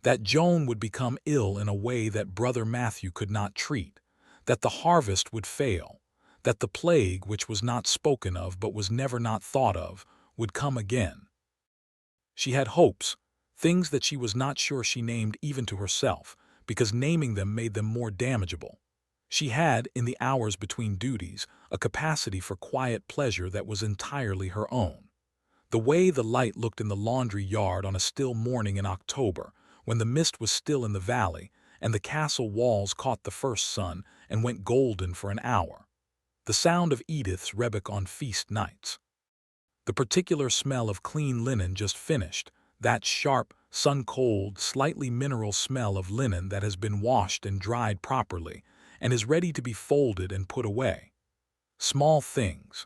that Joan would become ill in a way that Brother Matthew could not treat, that the harvest would fail, that the plague, which was not spoken of but was never not thought of, would come again. She had hopes, things that she was not sure she named even to herself, because naming them made them more damageable. She had, in the hours between duties, a capacity for quiet pleasure that was entirely her own. The way the light looked in the laundry yard on a still morning in October, when the mist was still in the valley, and the castle walls caught the first sun and went golden for an hour. The sound of Edith's rebeck on feast nights. The particular smell of clean linen just finished, that sharp, sun-cold, slightly mineral smell of linen that has been washed and dried properly, and is ready to be folded and put away. Small things.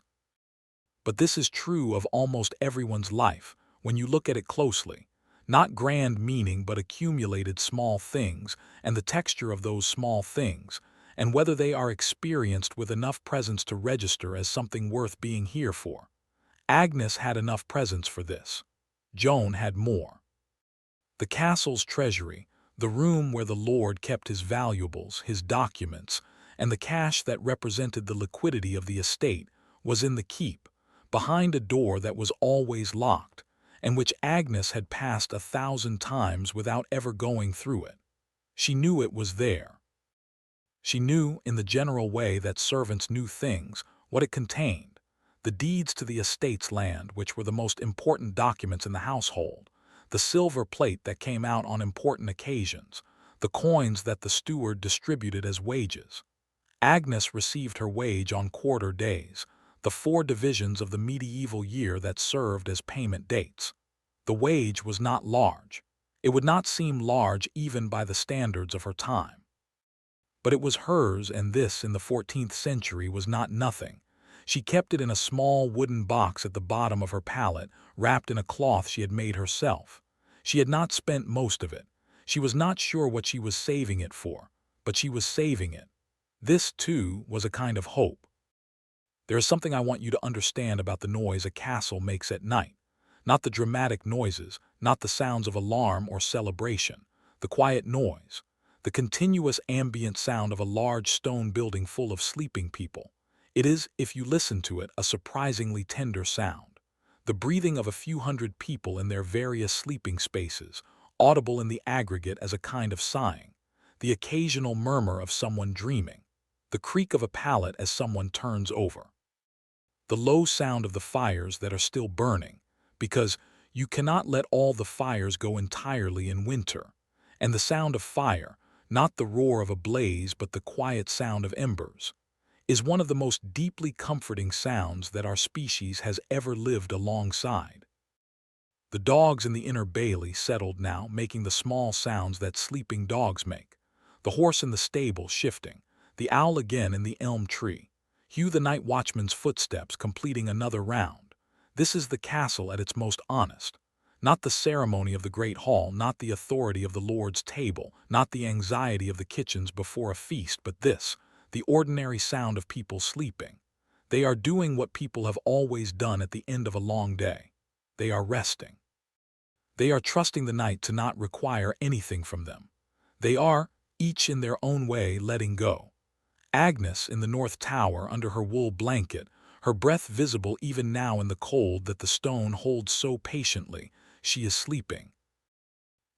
But this is true of almost everyone's life, when you look at it closely. Not grand meaning but accumulated small things, and the texture of those small things, and whether they are experienced with enough presence to register as something worth being here for. Agnes had enough presence for this. Joan had more. The castle's treasury, the room where the lord kept his valuables, his documents, and the cash that represented the liquidity of the estate, was in the keep, behind a door that was always locked, and which Agnes had passed 1,000 times without ever going through it. She knew it was there. She knew, in the general way that servants knew things, what it contained: the deeds to the estate's land, which were the most important documents in the household, the silver plate that came out on important occasions, the coins that the steward distributed as wages. Agnes received her wage on quarter days, the 4 divisions of the medieval year that served as payment dates. The wage was not large. It would not seem large even by the standards of her time. But it was hers, and this, in the 14th century, was not nothing. She kept it in a small wooden box at the bottom of her pallet, wrapped in a cloth she had made herself. She had not spent most of it. She was not sure what she was saving it for, but she was saving it. This, too, was a kind of hope. There is something I want you to understand about the noise a castle makes at night. Not the dramatic noises, not the sounds of alarm or celebration, the quiet noise, the continuous ambient sound of a large stone building full of sleeping people. It is, if you listen to it, a surprisingly tender sound. The breathing of a few hundred people in their various sleeping spaces, audible in the aggregate as a kind of sighing, the occasional murmur of someone dreaming, the creak of a pallet as someone turns over, the low sound of the fires that are still burning, because you cannot let all the fires go entirely in winter, and the sound of fire, not the roar of a blaze but the quiet sound of embers, is one of the most deeply comforting sounds that our species has ever lived alongside. The dogs in the inner bailey settled now, making the small sounds that sleeping dogs make, the horse in the stable shifting, the owl again in the elm tree, Hugh the night watchman's footsteps completing another round. This is the castle at its most honest. Not the ceremony of the great hall, not the authority of the lord's table, not the anxiety of the kitchens before a feast, but this, the ordinary sound of people sleeping. They are doing what people have always done at the end of a long day. They are resting. They are trusting the night to not require anything from them. They are, each in their own way, letting go. Agnes in the north tower under her wool blanket, her breath visible even now in the cold that the stone holds so patiently, she is sleeping.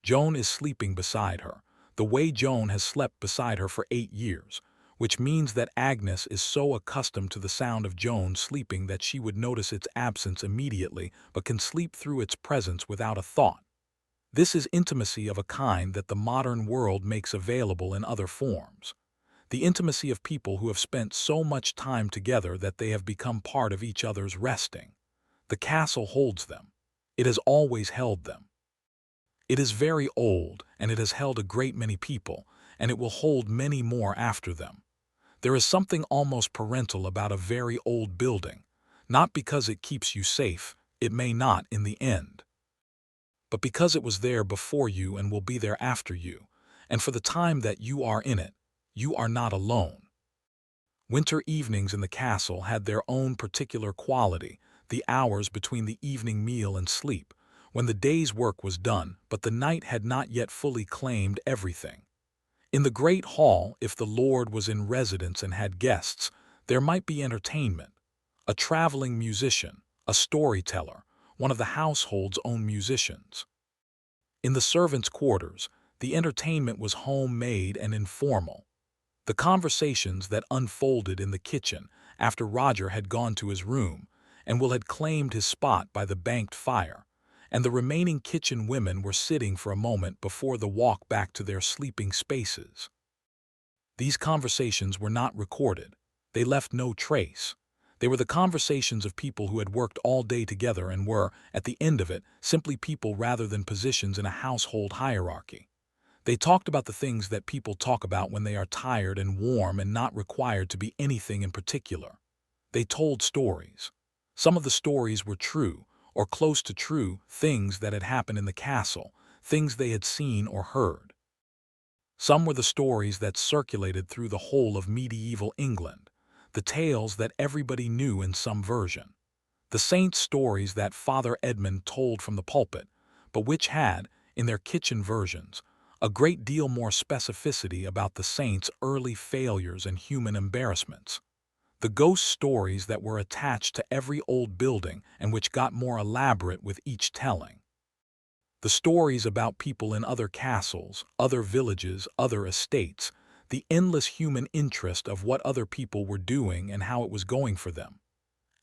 Joan is sleeping beside her, the way Joan has slept beside her for 8 years, which means that Agnes is so accustomed to the sound of Joan sleeping that she would notice its absence immediately but can sleep through its presence without a thought. This is intimacy of a kind that the modern world makes available in other forms. The intimacy of people who have spent so much time together that they have become part of each other's resting. The castle holds them. It has always held them. It is very old, and it has held a great many people, and it will hold many more after them. There is something almost parental about a very old building, not because it keeps you safe, it may not in the end, but because it was there before you and will be there after you, and for the time that you are in it, you are not alone. Winter evenings in the castle had their own particular quality, the hours between the evening meal and sleep, when the day's work was done, but the night had not yet fully claimed everything. In the great hall, if the lord was in residence and had guests, there might be entertainment. A traveling musician, a storyteller, one of the household's own musicians. In the servants' quarters, the entertainment was homemade and informal. The conversations that unfolded in the kitchen after Roger had gone to his room and Will had claimed his spot by the banked fire, and the remaining kitchen women were sitting for a moment before the walk back to their sleeping spaces. These conversations were not recorded. They left no trace. They were the conversations of people who had worked all day together and were, at the end of it, simply people rather than positions in a household hierarchy. They talked about the things that people talk about when they are tired and warm and not required to be anything in particular. They told stories. Some of the stories were true, or close to true, things that had happened in the castle, things they had seen or heard. Some were the stories that circulated through the whole of medieval England, the tales that everybody knew in some version. The saints' stories that Father Edmund told from the pulpit, but which had, in their kitchen versions, a great deal more specificity about the saints' early failures and human embarrassments. The ghost stories that were attached to every old building and which got more elaborate with each telling. The stories about people in other castles, other villages, other estates, the endless human interest of what other people were doing and how it was going for them.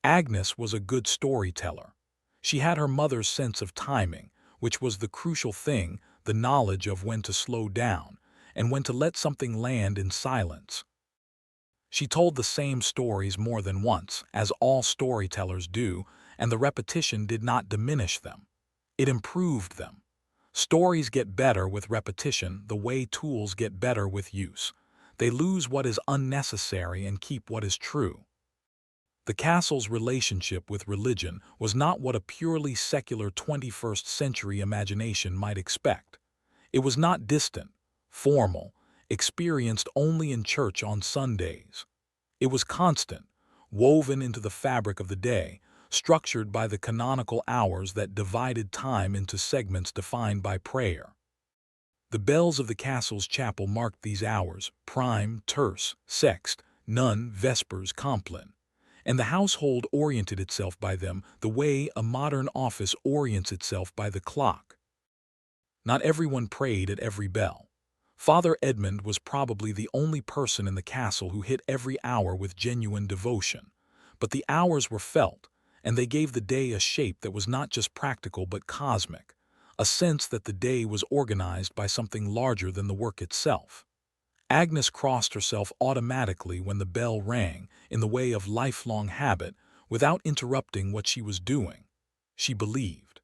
Agnes was a good storyteller. She had her mother's sense of timing, which was the crucial thing, the knowledge of when to slow down and when to let something land in silence. She told the same stories more than once, as all storytellers do, and the repetition did not diminish them. It improved them. Stories get better with repetition the way tools get better with use. They lose what is unnecessary and keep what is true. The castle's relationship with religion was not what a purely secular 21st-century imagination might expect. It was not distant, formal, experienced only in church on Sundays. It was constant, woven into the fabric of the day, structured by the canonical hours that divided time into segments defined by prayer. The bells of the castle's chapel marked these hours: prime, terce, sext, none, vespers, compline. And the household oriented itself by them the way a modern office orients itself by the clock. Not everyone prayed at every bell. Father Edmund was probably the only person in the castle who hit every hour with genuine devotion. But the hours were felt, and they gave the day a shape that was not just practical but cosmic, a sense that the day was organized by something larger than the work itself. Agnes crossed herself automatically when the bell rang, in the way of lifelong habit, without interrupting what she was doing. She believed.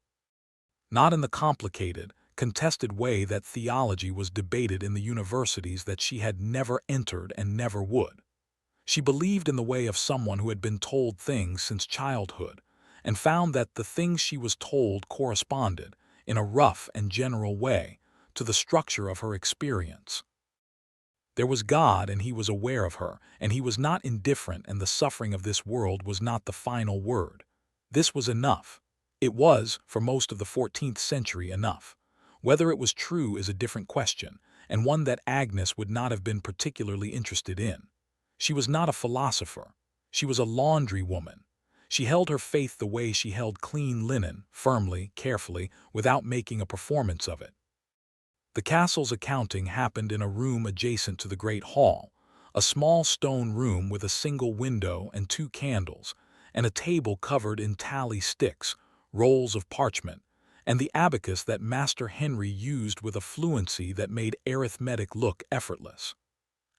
Not in the complicated, contested way that theology was debated in the universities that she had never entered and never would. She believed in the way of someone who had been told things since childhood, and found that the things she was told corresponded, in a rough and general way, to the structure of her experience. There was God, and he was aware of her, and he was not indifferent, and the suffering of this world was not the final word. This was enough. It was, for most of the 14th century, enough. Whether it was true is a different question, and one that Agnes would not have been particularly interested in. She was not a philosopher. She was a laundry woman. She held her faith the way she held clean linen, firmly, carefully, without making a performance of it. The castle's accounting happened in a room adjacent to the great hall, a small stone room with a single window and 2 candles, and a table covered in tally sticks, rolls of parchment, and the abacus that Master Henry used with a fluency that made arithmetic look effortless.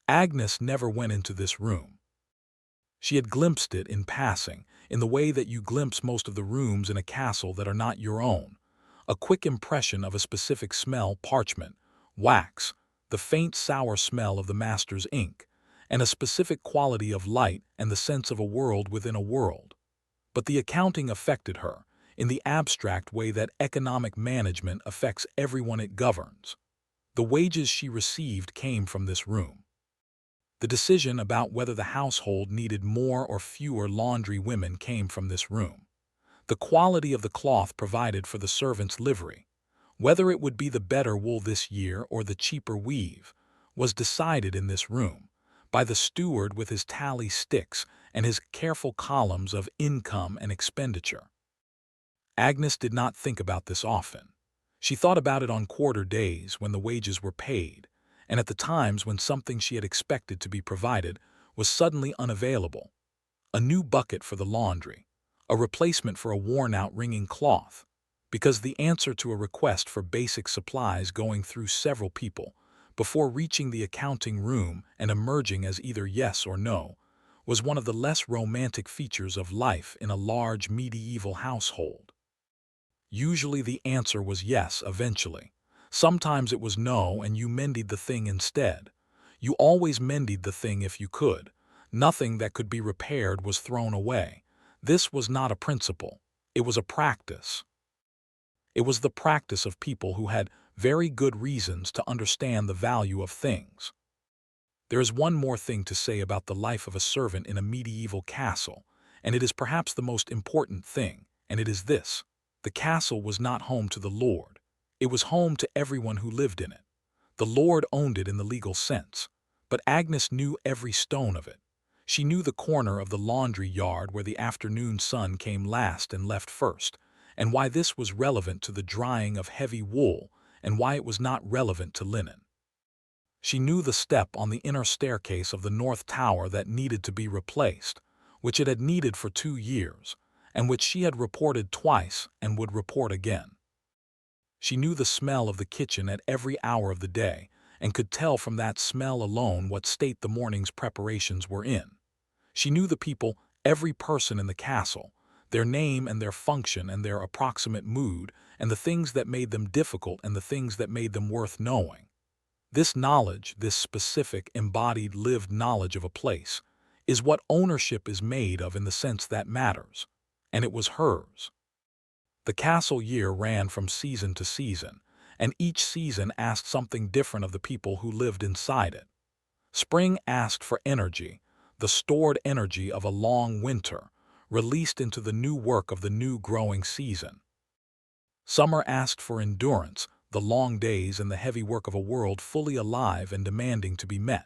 Agnes never went into this room. She had glimpsed it in passing, in the way that you glimpse most of the rooms in a castle that are not your own. A quick impression of a specific smell: parchment, wax, the faint sour smell of the master's ink, and a specific quality of light and the sense of a world within a world. But the accounting affected her, in the abstract way that economic management affects everyone it governs. The wages she received came from this room. The decision about whether the household needed more or fewer laundry women came from this room. The quality of the cloth provided for the servant's livery, whether it would be the better wool this year or the cheaper weave, was decided in this room, by the steward with his tally sticks and his careful columns of income and expenditure. Agnes did not think about this often. She thought about it on quarter days when the wages were paid, and at the times when something she had expected to be provided was suddenly unavailable. A new bucket for the laundry, a replacement for a worn-out wringing cloth, because the answer to a request for basic supplies going through several people, before reaching the accounting room and emerging as either yes or no, was one of the less romantic features of life in a large medieval household. Usually the answer was yes eventually. Sometimes it was no, and you mended the thing instead. You always mended the thing if you could. Nothing that could be repaired was thrown away. This was not a principle. It was a practice. It was the practice of people who had very good reasons to understand the value of things. There is one more thing to say about the life of a servant in a medieval castle, and it is perhaps the most important thing, and it is this. The castle was not home to the lord. It was home to everyone who lived in it. The lord owned it in the legal sense, but Agnes knew every stone of it. She knew the corner of the laundry yard where the afternoon sun came last and left first, and why this was relevant to the drying of heavy wool, and why it was not relevant to linen. She knew the step on the inner staircase of the north tower that needed to be replaced, which it had needed for 2 years, and which she had reported twice and would report again. She knew the smell of the kitchen at every hour of the day, and could tell from that smell alone what state the morning's preparations were in. She knew the people, every person in the castle, their name and their function and their approximate mood, and the things that made them difficult and the things that made them worth knowing. This knowledge, this specific, embodied, lived knowledge of a place, is what ownership is made of in the sense that matters, and it was hers. The castle year ran from season to season, and each season asked something different of the people who lived inside it. Spring asked for energy, the stored energy of a long winter, released into the new work of the new growing season. Summer asked for endurance, the long days and the heavy work of a world fully alive and demanding to be met.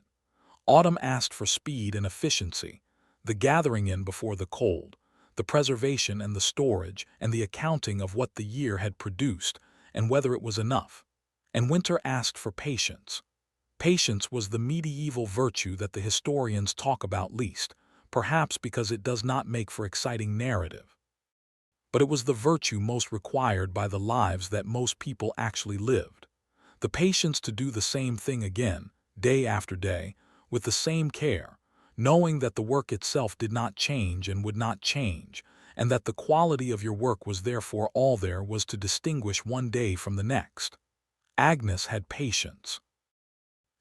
Autumn asked for speed and efficiency, the gathering in before the cold, the preservation and the storage and the accounting of what the year had produced and whether it was enough. And winter asked for patience. Patience was the medieval virtue that the historians talk about least, perhaps because it does not make for exciting narrative. But it was the virtue most required by the lives that most people actually lived. The patience to do the same thing again, day after day, with the same care, knowing that the work itself did not change and would not change, and that the quality of your work was therefore all there was to distinguish one day from the next. Agnes had patience.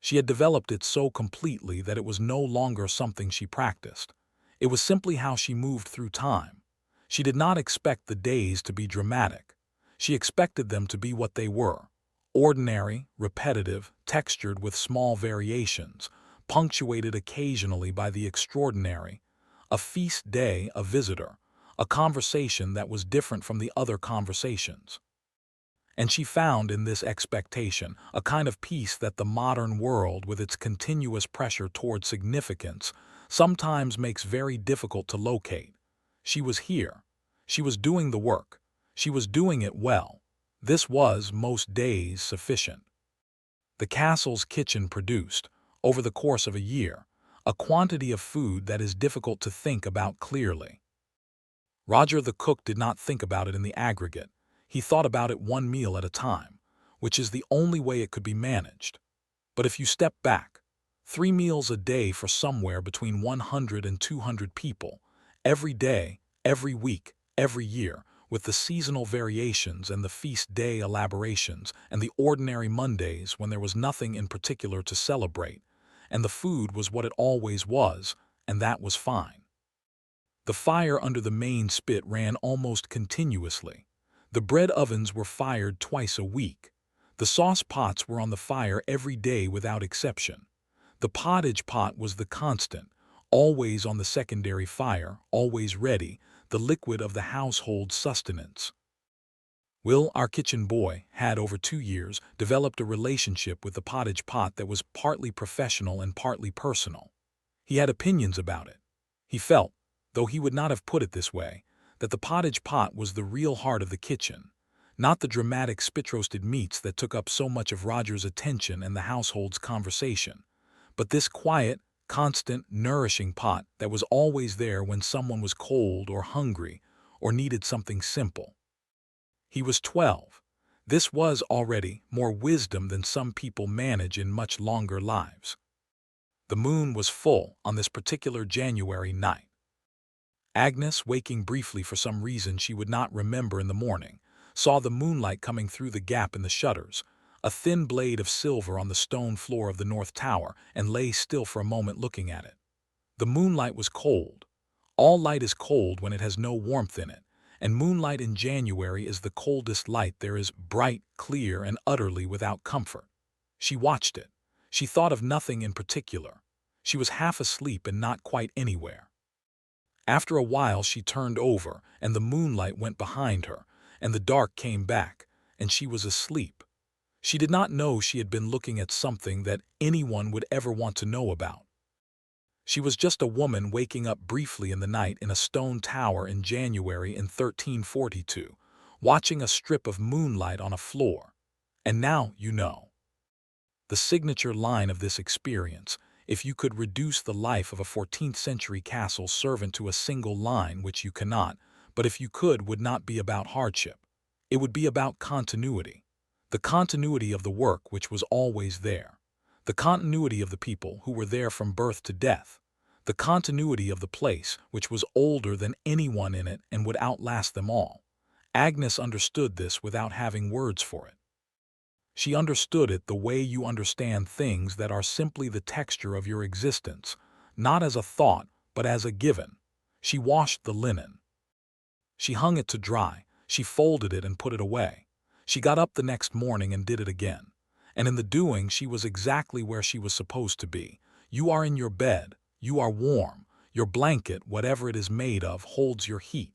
She had developed it so completely that it was no longer something she practiced. It was simply how she moved through time. She did not expect the days to be dramatic. She expected them to be what they were: ordinary, repetitive, textured with small variations, punctuated occasionally by the extraordinary, a feast day, a visitor, a conversation that was different from the other conversations. And she found in this expectation a kind of peace that the modern world, with its continuous pressure toward significance, sometimes makes very difficult to locate. She was here. She was doing the work. She was doing it well. This was, most days, sufficient. The castle's kitchen produced, over the course of a year, a quantity of food that is difficult to think about clearly. Roger the cook did not think about it in the aggregate. He thought about it one meal at a time, which is the only way it could be managed. But if you step back, 3 meals a day for somewhere between 100 and 200 people, every day, every week, every year, with the seasonal variations and the feast day elaborations and the ordinary Mondays when there was nothing in particular to celebrate, and the food was what it always was, and that was fine. The fire under the main spit ran almost continuously. The bread ovens were fired twice a week. The sauce pots were on the fire every day without exception. The pottage pot was the constant, always on the secondary fire, always ready, the liquid of the household sustenance. Will, our kitchen boy, had over 2 years developed a relationship with the pottage pot that was partly professional and partly personal. He had opinions about it. He felt, though he would not have put it this way, that the pottage pot was the real heart of the kitchen, not the dramatic spit-roasted meats that took up so much of Roger's attention and the household's conversation, but this quiet, constant, nourishing pot that was always there when someone was cold or hungry or needed something simple. He was 12. This was already more wisdom than some people manage in much longer lives. The moon was full on this particular January night. Agnes, waking briefly for some reason she would not remember in the morning, saw the moonlight coming through the gap in the shutters, a thin blade of silver on the stone floor of the north tower, and lay still for a moment looking at it. The moonlight was cold. All light is cold when it has no warmth in it, and moonlight in January is the coldest light there is, bright, clear, and utterly without comfort. She watched it. She thought of nothing in particular. She was half asleep and not quite anywhere. After a while she turned over, and the moonlight went behind her, and the dark came back, and she was asleep. She did not know she had been looking at something that anyone would ever want to know about. She was just a woman waking up briefly in the night in a stone tower in January in 1342, watching a strip of moonlight on a floor. And now you know. The signature line of this experience: if you could reduce the life of a 14th-century castle servant to a single line, which you cannot, but if you could, would not be about hardship. It would be about continuity. The continuity of the work which was always there. The continuity of the people who were there from birth to death. The continuity of the place which was older than anyone in it and would outlast them all. Agnes understood this without having words for it. She understood it the way you understand things that are simply the texture of your existence, not as a thought, but as a given. She washed the linen. She hung it to dry. She folded it and put it away. She got up the next morning and did it again. And in the doing she was exactly where she was supposed to be. You are in your bed. You are warm. Your blanket, whatever it is made of, holds your heat.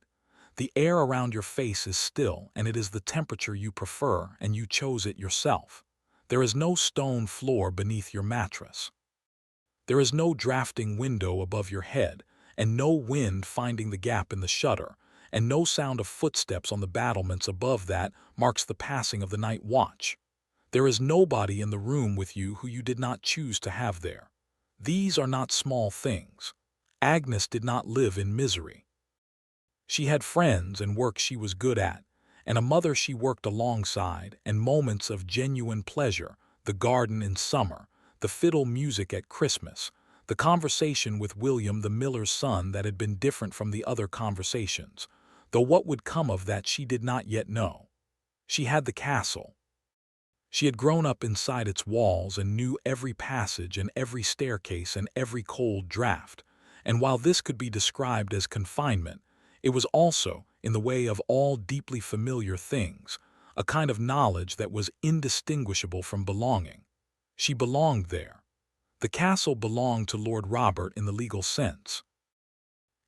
The air around your face is still, and it is the temperature you prefer, and you chose it yourself. There is no stone floor beneath your mattress. There is no drafting window above your head, and no wind finding the gap in the shutter, and no sound of footsteps on the battlements above that marks the passing of the night watch. There is nobody in the room with you who you did not choose to have there. These are not small things. Agnes did not live in misery. She had friends and work she was good at, and a mother she worked alongside, and moments of genuine pleasure, the garden in summer, the fiddle music at Christmas, the conversation with William the miller's son that had been different from the other conversations, though what would come of that she did not yet know. She had the castle. She had grown up inside its walls and knew every passage and every staircase and every cold draught, and while this could be described as confinement, it was also, in the way of all deeply familiar things, a kind of knowledge that was indistinguishable from belonging. She belonged there. The castle belonged to Lord Robert in the legal sense.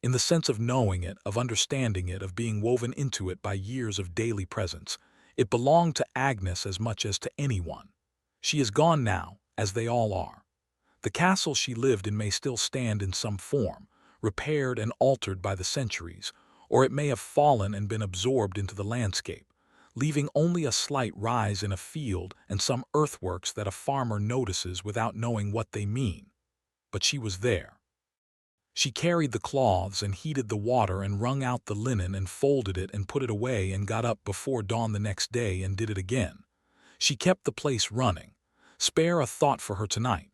In the sense of knowing it, of understanding it, of being woven into it by years of daily presence, it belonged to Agnes as much as to anyone. She is gone now, as they all are. The castle she lived in may still stand in some form, repaired and altered by the centuries, or it may have fallen and been absorbed into the landscape, leaving only a slight rise in a field and some earthworks that a farmer notices without knowing what they mean. But she was there. She carried the cloths and heated the water and wrung out the linen and folded it and put it away and got up before dawn the next day and did it again. She kept the place running. Spare a thought for her tonight.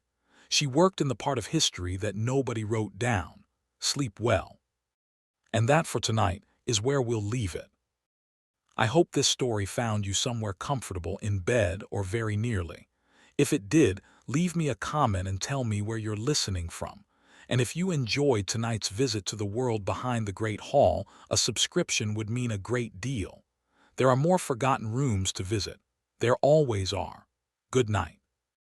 She worked in the part of history that nobody wrote down. Sleep well. And that for tonight is where we'll leave it. I hope this story found you somewhere comfortable in bed or very nearly. If it did, leave me a comment and tell me where you're listening from. And if you enjoyed tonight's visit to the world behind the Great Hall, a subscription would mean a great deal. There are more forgotten rooms to visit. There always are. Good night.